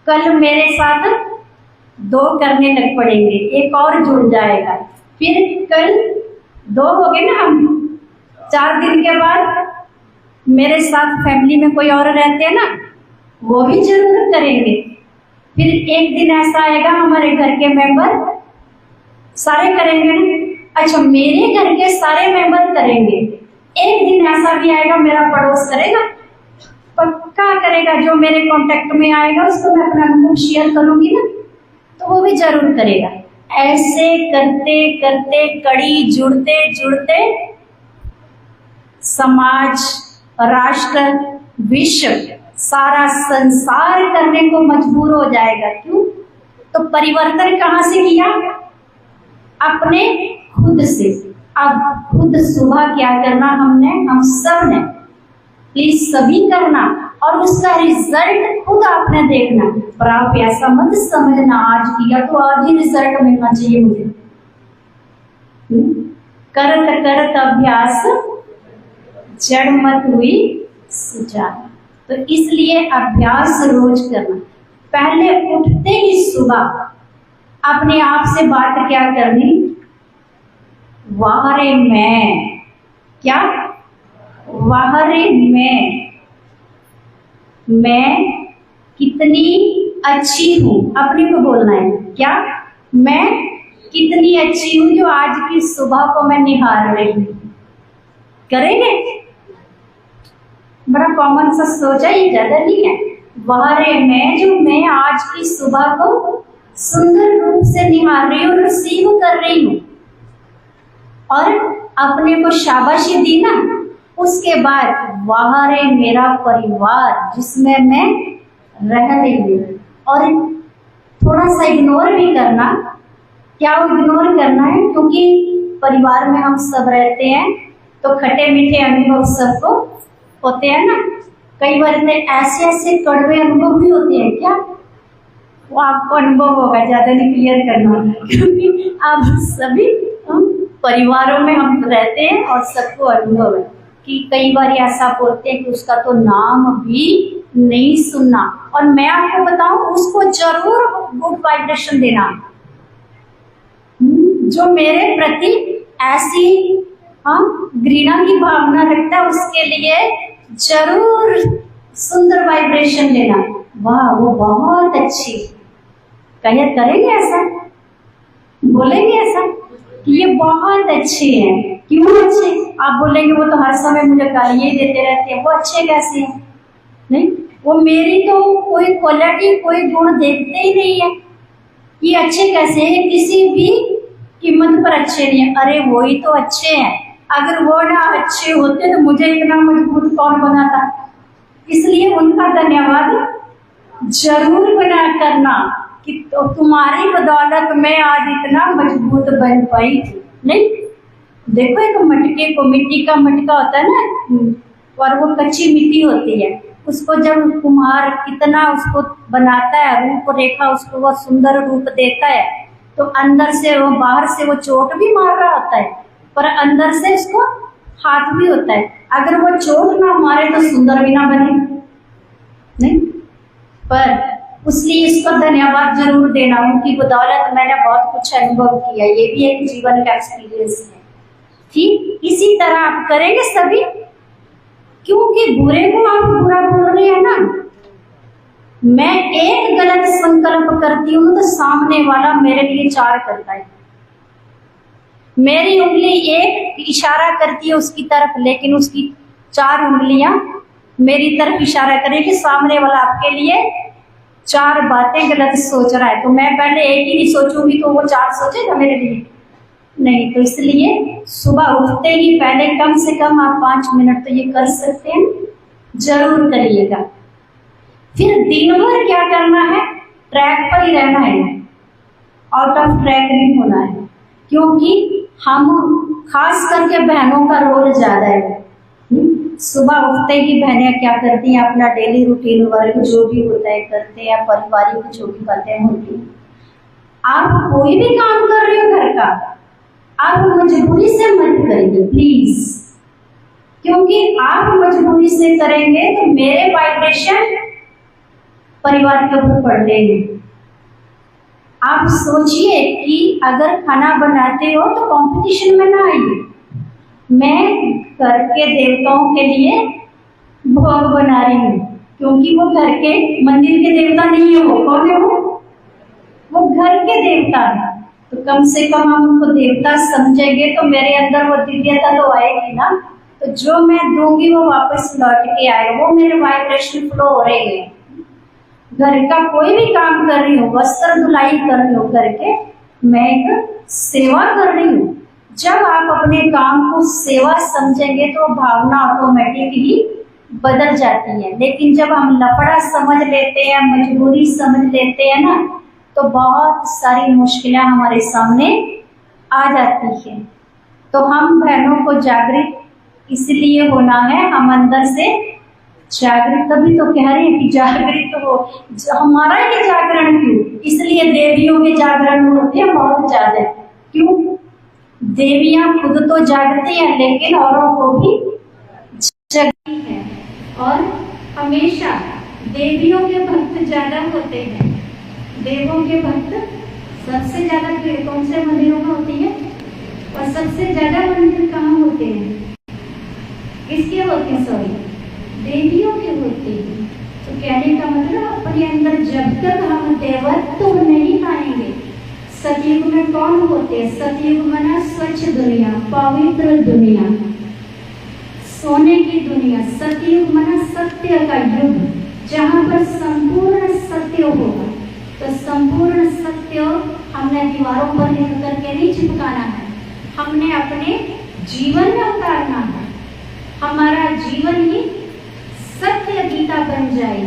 Speaker 4: कल मेरे साथ 2 करने लग पड़ेंगे, एक और जुड़ जाएगा, फिर कल 2 हो गए ना हम, 4 दिन के बाद मेरे साथ फैमिली में कोई और रहते हैं ना, वो भी जरूर करेंगे। फिर एक दिन ऐसा आएगा हमारे घर के मेंबर सारे करेंगे ना। अच्छा, मेरे घर के सारे मेंबर करेंगे। एक दिन ऐसा भी आएगा मेरा पड़ोस करेगा, पक्का करेगा। जो मेरे कांटेक्ट में आएगा उसको मैं अपना अनुभव शेयर करूंगी ना, तो वो भी जरूर करेगा। ऐसे करते करते, कड़ी जुड़ते जुड़ते समाज, राष्ट्र, विश्व, सारा संसार करने को मजबूर हो जाएगा। क्यों? तो परिवर्तन कहाँ से किया? अपने खुद से। अब खुद सुबह क्या करना हमने, हम सब ने प्लीज सभी करना और उसका रिजल्ट खुद आपने देखना। पर आप ऐसा मत समझना आज किया तो आज ही रिजल्ट मिलना चाहिए मुझे। करत करत अभ्यास जड़ मत हुई सुजान। तो इसलिए अभ्यास रोज करना। पहले उठते ही सुबह अपने आप से बात क्या करनी, वाह रे मैं, क्या वाह रे मैं कितनी अच्छी हूं, अपने को बोलना है। क्या मैं कितनी अच्छी हूं जो आज की सुबह को मैं निहार रही हूं। करेंगे? बड़ा कॉमन सा सोचा, ये ज्यादा नहीं है। वाह रे मैं आज की सुबह को सुंदर रूप से निहार रही हूँ, रिसीव कर रही हूँ और अपने को शाबाशी दी ना। उसके बाद वाह रे मेरा परिवार जिसमें मैं रह रही हूँ। और थोड़ा सा इग्नोर भी करना। क्या इग्नोर करना है? क्योंकि परिवार में हम सब रहते हैं तो खट्टे मीठे अनुभव सबको होते हैं ना। कई बार ऐसे ऐसे कड़वे अनुभव भी होते हैं। क्या वो आपको अनुभव होगा, ज्यादा नहीं क्लियर करना, क्योंकि आप सभी परिवारों में हम रहते हैं और सबको अनुभव है कि कई बार ऐसा बोलते हैं कि उसका तो नाम भी नहीं सुनना। और मैं आपको बताऊं, उसको जरूर गुड वाइब्रेशन देना। जो मेरे प्रति ऐसी घृणा की भावना रखता है उसके लिए जरूर सुंदर वाइब्रेशन देना। वाह वो बहुत अच्छी। करेंगे ऐसा? बोलेंगे ऐसा कि ये बहुत अच्छे हैं। क्यों अच्छे? आप बोलेंगे वो तो हर समय मुझे गालियां देते रहते हैं, वो अच्छे कैसे हैं? नहीं, वो मेरी तो कोई क्वालिटी कोई गुण देखते ही नहीं है। ये अच्छे कैसे हैं? किसी भी कीमत पर अच्छे नहीं है। अरे वो ही तो अच्छे हैं। अगर वो ना अच्छे होते तो मुझे इतना मजबूत कौन बनाता। इसलिए उनका धन्यवाद जरूर बना करना कि तो तुम्हारी बदौलत मैं आज इतना मजबूत बन पाई थी। नहीं, देखो एक मटके को, मिट्टी का मटका होता है ना, और वो कच्ची मिट्टी होती है, उसको जब कुम्हार कितना उसको बनाता है, रूप रेखा उसको वो सुंदर रूप देता है, तो अंदर से वो, बाहर से वो चोट भी मार रहा होता है पर अंदर से उसको हाथ भी होता है। अगर वो चोट ना मारे तो सुंदर भी ना बने। नहीं, पर इसलिए इसको धन्यवाद जरूर देना। उनकी बदौलत मैंने बहुत कुछ अनुभव किया। ये भी एक जीवन का एक्सपीरियंस है। ठीक इसी तरह आप करेंगे सभी, क्योंकि बुरे को आप बुरा बोल रहे हैं ना। मैं एक गलत संकल्प करती हूँ तो सामने वाला मेरे लिए 4 करता है। मेरी उंगली एक इशारा करती है उसकी तरफ, लेकिन उसकी 4 उंगलियां मेरी तरफ इशारा करेगी। सामने वाला आपके लिए 4 बातें गलत सोच रहा है, तो मैं पहले एक ही नहीं सोचूंगी तो वो 4 सोचेगा मेरे लिए? नहीं। तो इसलिए सुबह उठते ही पहले कम से कम आप 5 मिनट तो ये कर सकते हैं, जरूर करिएगा। फिर दिन भर क्या करना है? ट्रैक पर ही रहना है, आउट ऑफ ट्रैक नहीं होना है। क्योंकि हम खास करके बहनों का रोल ज्यादा है। सुबह उठते ही बहनें क्या करती हैं? अपना डेली रूटीन वर्क जो भी होता है करते हैं, पारिवारिक जो भी बातें होती हैं। आप कोई भी काम कर रहे हो घर का, आप मजबूरी से मत करिए प्लीज, क्योंकि आप मजबूरी से करेंगे तो मेरे वाइब्रेशन परिवार के ऊपर पड़ लेंगे। आप सोचिए कि अगर खाना बनाते हो तो कंपटीशन में ना आइए। मैं घर के देवताओं के लिए भोग बना रही हूँ, क्योंकि वो घर के मंदिर के देवता नहीं है। वो कौन है? वो घर के देवता है। तो कम से कम हम उनको देवता समझेंगे तो मेरे अंदर वो दिव्यता तो आएगी ना। तो जो मैं दूंगी वो वापस लौट के आएगा। वो मेरे वाइब्रेशन फ्लो हो रहे हैं। घर का कोई भी काम कर रही हूँ, वस्त्र धुलाई कर रही हूँ करके, मैं एक सेवा कर रही हूँ। जब आप अपने काम को सेवा समझेंगे तो भावना ऑटोमेटिकली बदल जाती है। लेकिन जब हम लफड़ा समझ लेते हैं, मजबूरी समझ लेते हैं ना, तो बहुत सारी मुश्किलें हमारे सामने आ जाती है। तो हम बहनों को जागृत इसलिए होना है, हम अंदर से जागृत, तभी तो कह रहे हैं कि जागृत हो। हमारा ही जागरण क्यों? इसलिए देवियों के जागरण होते हैं बहुत ज्यादा। क्यों? देवियां खुद तो जागती हैं लेकिन औरों को भी जगती है। और हमेशा देवियों के भक्त ज्यादा होते हैं, देवों के भक्त सबसे ज्यादा कौन से मंदिरों में होती है? और सबसे ज्यादा मंदिर कहाँ होते हैं? किसके होते हैं? सॉरी, देवियों के होते हैं। तो कहने का मतलब अपने अंदर जब तक हम देवत्व नहीं लाएंगे। सतयुग में कौन होते हैं? सतयुग मना स्वच्छ दुनिया, पवित्र दुनिया, सोने की दुनिया। सतयुग मना सत्य का युग, जहाँ पर संपूर्ण सत्य होगा। तो संपूर्ण सत्य हमने दीवारों पर लिख करके नहीं चिपकाना है, हमने अपने जीवन में उतारना है। हमारा जीवन ही सत्य गीता बन जाए।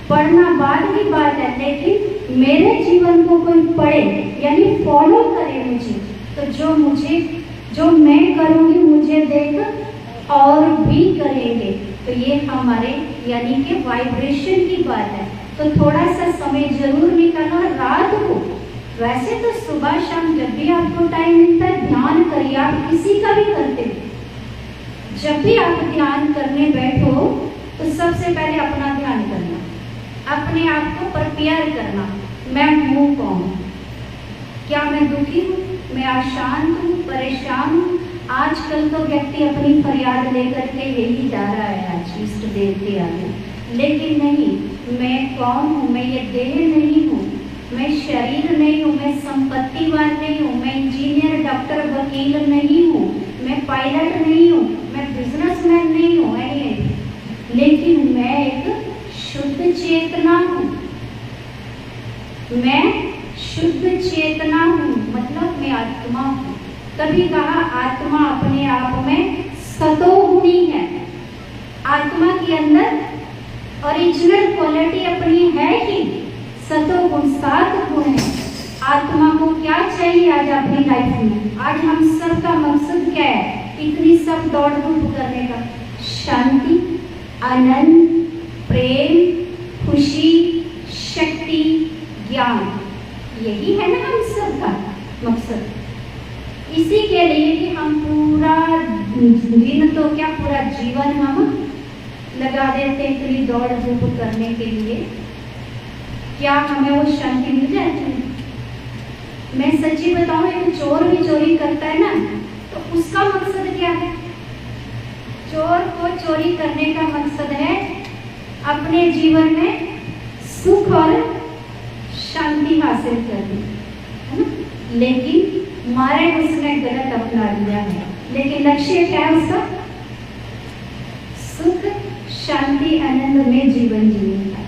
Speaker 4: पढ़ना बाद की बात है, लेकिन मेरे जीवन को कोई पढ़े यानी फॉलो करे मुझे, तो जो मैं करूँगी मुझे देख और भी करेंगे। तो ये हमारे यानी कि वाइब्रेशन की बात है। तो थोड़ा सा समय जरूर निकालना रात को। वैसे तो सुबह शाम जब भी आपको टाइम मिलता है ध्यान करिए, आप किसी का भी करते हो। जब भी आप ध्यान करने बैठो तो सबसे पहले अपना ध्यान करना, अपने आप को प्रिपेयर करना। मैं हूँ कौन? क्या मैं दुखी हूँ? मैं अशांत हूँ? परेशान हूँ? आजकल तो व्यक्ति अपनी फरियाद लेकर के यही जा रहा है आज इष्ट देव के आगे, लेकिन नहीं, मैं कौन हूँ? मैं ये देह नहीं हूँ, मैं शरीर नहीं हूँ, मैं संपत्तिवान नहीं हूँ, मैं इंजीनियर, डॉक्टर, वकील नहीं हूँ, मैं पायलट नहीं हूँ, मैं बिजनेसमैन नहीं हूँ, लेकिन मैं एक शुद्ध चेतना हूँ। मैं शुद्ध चेतना हूँ, मतलब मैं आत्मा हूँ। कभी कहा आत्मा अपने आप में सतोगुणी है। आत्मा के अंदर ओरिजिनल क्वालिटी अपनी है ही सतोगुण, 7 गुण है। आत्मा को क्या चाहिए आज अपनी लाइफ में? आज हम सब का मकसद क्या है इतनी सब दौड़ धूप करने का? शांति, आनंद, प्रेम, खुशी, शक्ति, ज्ञान, यही है ना हम सब का मकसद। इसी के लिए कि हम पूरा दिन तो क्या पूरा जीवन हम लगा देते हैं इतनी दौड़ धूप करने के लिए। क्या हमें वो शांति मिल जाती है? मैं सच्ची बताऊं, एक चोर भी चोरी करता है ना, तो उसका मकसद क्या है? चोर को चोरी करने का मकसद है अपने जीवन में सुख और शांति हासिल करनी, है ना? लेकिन मारे उसने गलत अपना लिया है। लेकिन लक्ष्य क्या है उसका? सुख, शांति, आनंद में जीवन जीने का।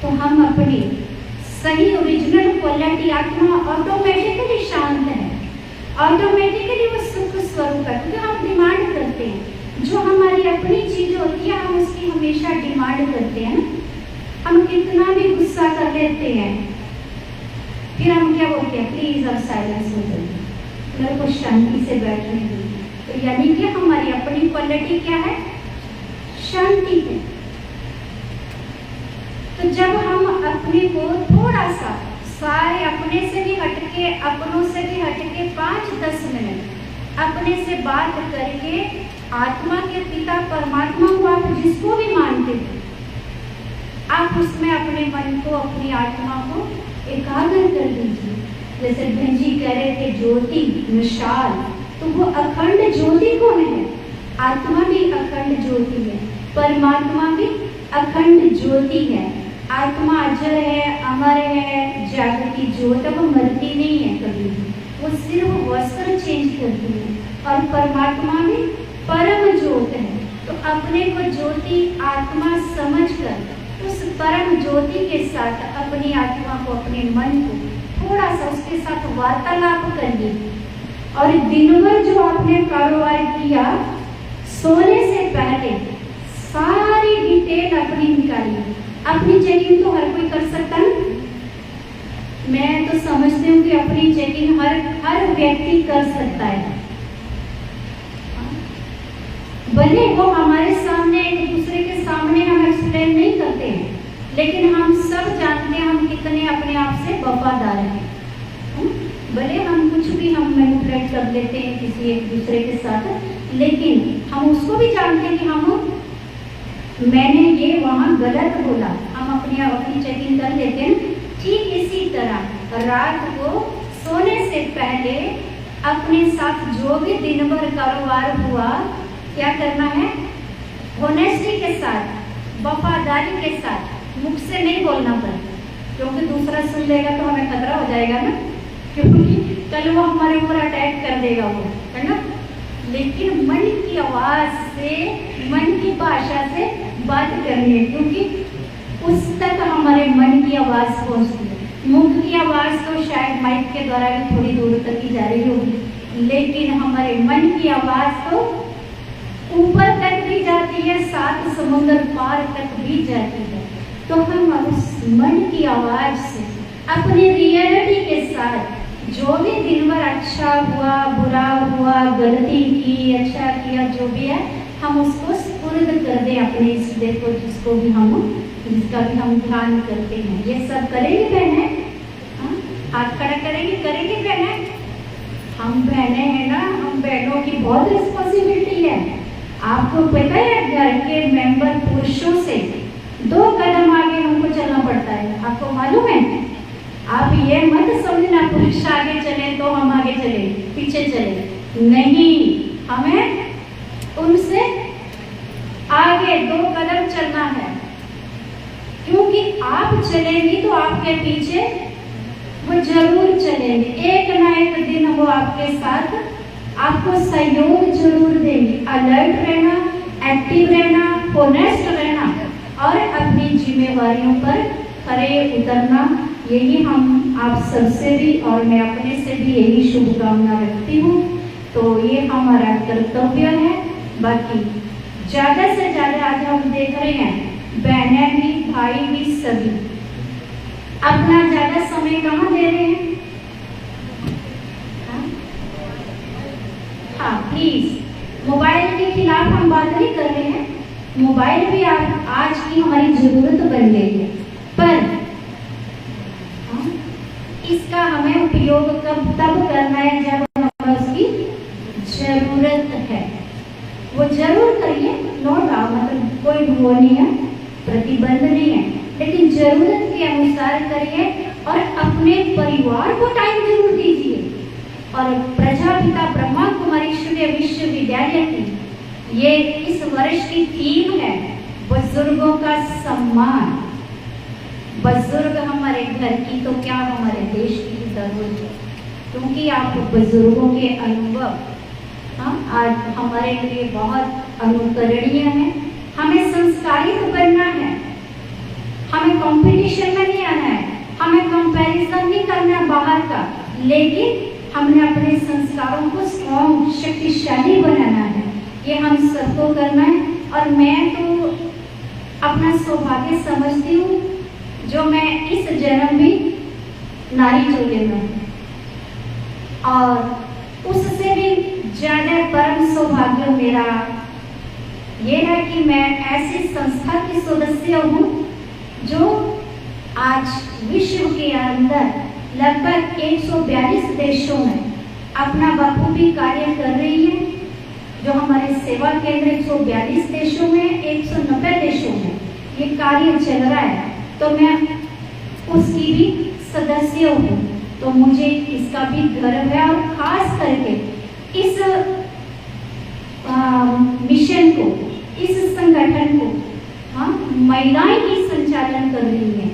Speaker 4: तो हम अपनी सही ओरिजिनल क्वालिटी, आत्मा ऑटोमेटिकली शांत है, ऑटोमेटिकली वो सुख स्वरूप है। क्योंकि हम डिमांड करते हैं, जो हमारी अपनी चीज होती है हम उसकी हमेशा डिमांड करते हैं ना। हम कितना भी गुस्सा कर लेते हैं, फिर हम क्या बोलते हैं? प्लीज अब साइलेंस हो जाइए, मेरे को शांति से बैठने दीजिए। तो यानी कि हमारी अपनी क्वालिटी क्या है? शांति है। तो जब हम अपने को थोड़ा सा सारे अपने से भी हटके, अपनों से भी हटके 5-10 मिनट अपने से बात करके आत्मा के पिता परमात्मा को आप जिसको भी मानते थे, आप उसमें अपने मन को, अपनी आत्मा को एकाग्र कर दीजिए। जैसे बहन जी कह रहे थे ज्योति, मिसाल, तो वो अखंड ज्योति कौन है? आत्मा भी अखंड ज्योति है, परमात्मा भी अखंड ज्योति है। आत्मा अजर है, अमर है, जागृति ज्योत, वो मरती नहीं है कभी, वो सिर्फ वस्त्र चेंज करती है। और परमात्मा भी परम ज्योत है। तो अपने को ज्योति आत्मा समझकर उस परम ज्योति के साथ अपनी आत्मा को, अपने मन को थोड़ा सा उसके साथ वार्तालाप करिए। और दिन भर जो आपने कारोबार किया, सोने से पहले सारी डिटेल अपनी निकालिए। अपनी चेकिंग तो हर कोई कर सकता है, मैं तो समझती हूँ कि अपनी चेकिंग हर व्यक्ति कर सकता है। भले वो हमारे सामने एक दूसरे के सामने हम एक्सप्लेन नहीं करते हैं, लेकिन हम सब जानते हैं हम कितने अपने आप से वफादार हैं। भले हम कुछ भी हम मैनिपुलेट कर लेते हैं किसी एक दूसरे के साथ, लेकिन हम उसको भी जानते हैं कि मैंने ये वहाँ गलत बोला, हम अपनी चेकिंग कर लेते हैं। ठीक इसी तरह रात को सोने से पहले अपने साथ जो भी दिन भर कारोबार हुआ, क्या करना है, ऑनेस्टी के साथ, वफादारी के साथ, मुख से नहीं बोलना पड़ता, क्योंकि दूसरा सुन लेगा तो हमें खतरा हो जाएगा ना, क्योंकि कल वो हमारे ऊपर अटैक कर देगा वो, है ना। लेकिन मन की आवाज़ से, मन की भाषा से बात करनी है, क्योंकि उस तक हमारे मन की आवाज़ पहुँचती है। मुख की आवाज़ तो शायद माइक के द्वारा भी थोड़ी दूर तक ही जा रही होगी, लेकिन हमारे मन की आवाज़ तो ऊपर तक भी जाती है, 7 समुद्र पार तक भी जाती है। तो हम उस मन की आवाज़ से अपनी रियलिटी के साथ जो भी दिन भर अच्छा हुआ, बुरा हुआ, गलती की, अच्छा किया, जो भी है, हम उसको स्पुर्द कर दें अपने इस देखो जिसका भी हम ध्यान करते हैं। ये सब करेंगे बहनें, हाथ खड़ा करेंगे बहनें। हम बहनें हैं ना, हम बहनों की बहुत रिस्पॉन्सिबिलिटी है। आपको पता है घर के मेंबर पुरुषों से 2 कदम आगे हमको चलना पड़ता है, आपको मालूम है। आप ये मत समझना पुरुष आगे चले तो हम आगे चले, पीछे चले, नहीं, हमें उनसे आगे 2 कदम चलना है, क्योंकि आप चलेंगी तो आपके पीछे वो जरूर चलेंगे। एक ना एक दिन वो आपके साथ आपको सहयोग जरूर देंगे। अलर्ट रहना, एक्टिव रहना, होनेस्ट रहना और अपनी जिम्मेवारियों पर खरे उतरना, यही हम आप सबसे भी और मैं अपने से भी यही शुभकामना रखती हूँ। तो ये हमारा कर्तव्य है। बाकी ज़्यादा से ज़्यादा आज हम देख रहे हैं बहनें भी, भाई भी, सभी अपना ज़्यादा समय कहाँ दे रहे हैं। हाँ प्लीज़, मोबाइल के खिलाफ हम बात नहीं कर रहे हैं। मोबाइल भी आज की हमारी ज़रूरत बन गई है, पर इसका हमें उपयोग तब करना है जब हमें उसकी ज़रूरत है। वो जरूर करिए, नो डाउट, मतलब कोई वो नहीं है, प्रतिबंध नहीं है, लेकिन ज़रूरत के अनुसार करिए और अपने परिवार को टाइम जरूर दीजिए। और प्रजापिता ब्रह्मा कुमारी सूर्य विश्वविद्यालय की ये इस वर्ष की थीम है बुजुर्गों का सम्मान। बुजुर्ग हमारे घर की तो क्या हमारे देश की जरूरत है, क्योंकि आप बुजुर्गों के अनुभव आज हमारे लिए बहुत अनुकरणीय है। हमें संस्कारित बनना है, हमें कंपटीशन में नहीं आना है, हमें कंपैरिजन नहीं करना बाहर का, लेकिन हमने अपने संस्कारों को स्ट्रॉन्ग, शक्तिशाली बनाना है। ये हम सबको करना है। और मैं तो अपना सौभाग्य समझती हूँ जो मैं इस जन्म भी नारी जोड़े में हूँ, और उससे भी ज़्यादा परम सौभाग्य मेरा ये है कि मैं ऐसी संस्था की सदस्य हूँ जो आज विश्व के अंदर लगभग 142 देशों में अपना बखूबी कार्य कर रही है। जो हमारे सेवा केंद्र 142 देशों में, 190 देशों में ये कार्य चल रहा है, तो मैं उसकी भी सदस्य हूँ। तो मुझे इसका भी गर्व है, और खास करके इस मिशन को, इस संगठन को महिलाएं ही संचालन कर रही हैं,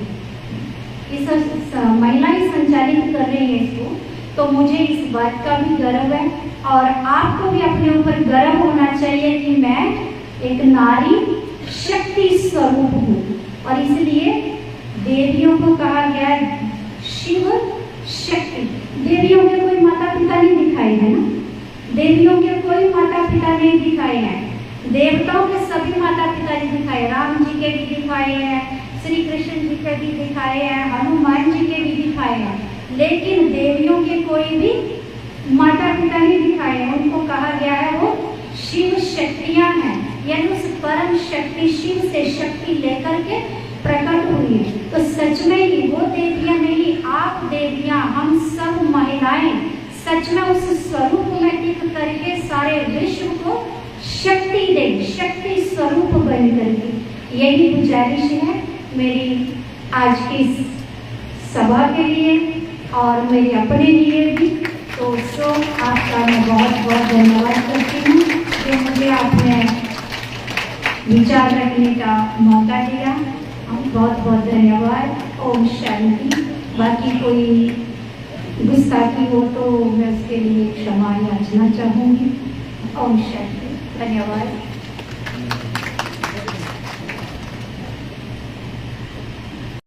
Speaker 4: इस महिलाएं संचालित कर रही हैं इसको, तो मुझे इस बात का भी गर्व है। और आपको भी अपने ऊपर गर्व होना चाहिए कि मैं एक नारी शक्ति स्वरूप हूँ। और इसलिए देवियों को कहा गया शिव शक्ति। देवियों के कोई माता पिता नहीं दिखाए हैं ना, देवियों के कोई माता पिता नहीं दिखाए हैं, देवताओं के सभी माता पिता जी दिखाए, राम जी के भी दिखाए हैं, श्री कृष्ण जी के भी दिखाए हैं, हनुमान जी के भी दिखाए हैं, लेकिन देवियों के कोई भी माता पिता नहीं दिखाए हैं। उनको कहा गया है वो शिव शक्तियां हैं, यानी उस परम शक्ति शिव से शक्ति लेकर के प्रकट हुई है। तो सच में ही वो देवियां नहीं, आप देवियां, हम सब महिलाएं सच में उस स्वरूप में टिक करके सारे विश्व को शक्ति दे, शक्ति स्वरूप बन करके। यही गुजारिश है मेरी आज की सभा के लिए और मेरे अपने लिए भी। तो आपका मैं बहुत बहुत धन्यवाद करती हूँ कि मुझे आपने विचार रखने का मौका दिया। बहुत बहुत धन्यवाद। ओम शांति। बाकी कोई गुस्ताखी हो तो मैं उसके लिए क्षमा याचना चाहूँगी। ओम शांति। धन्यवाद।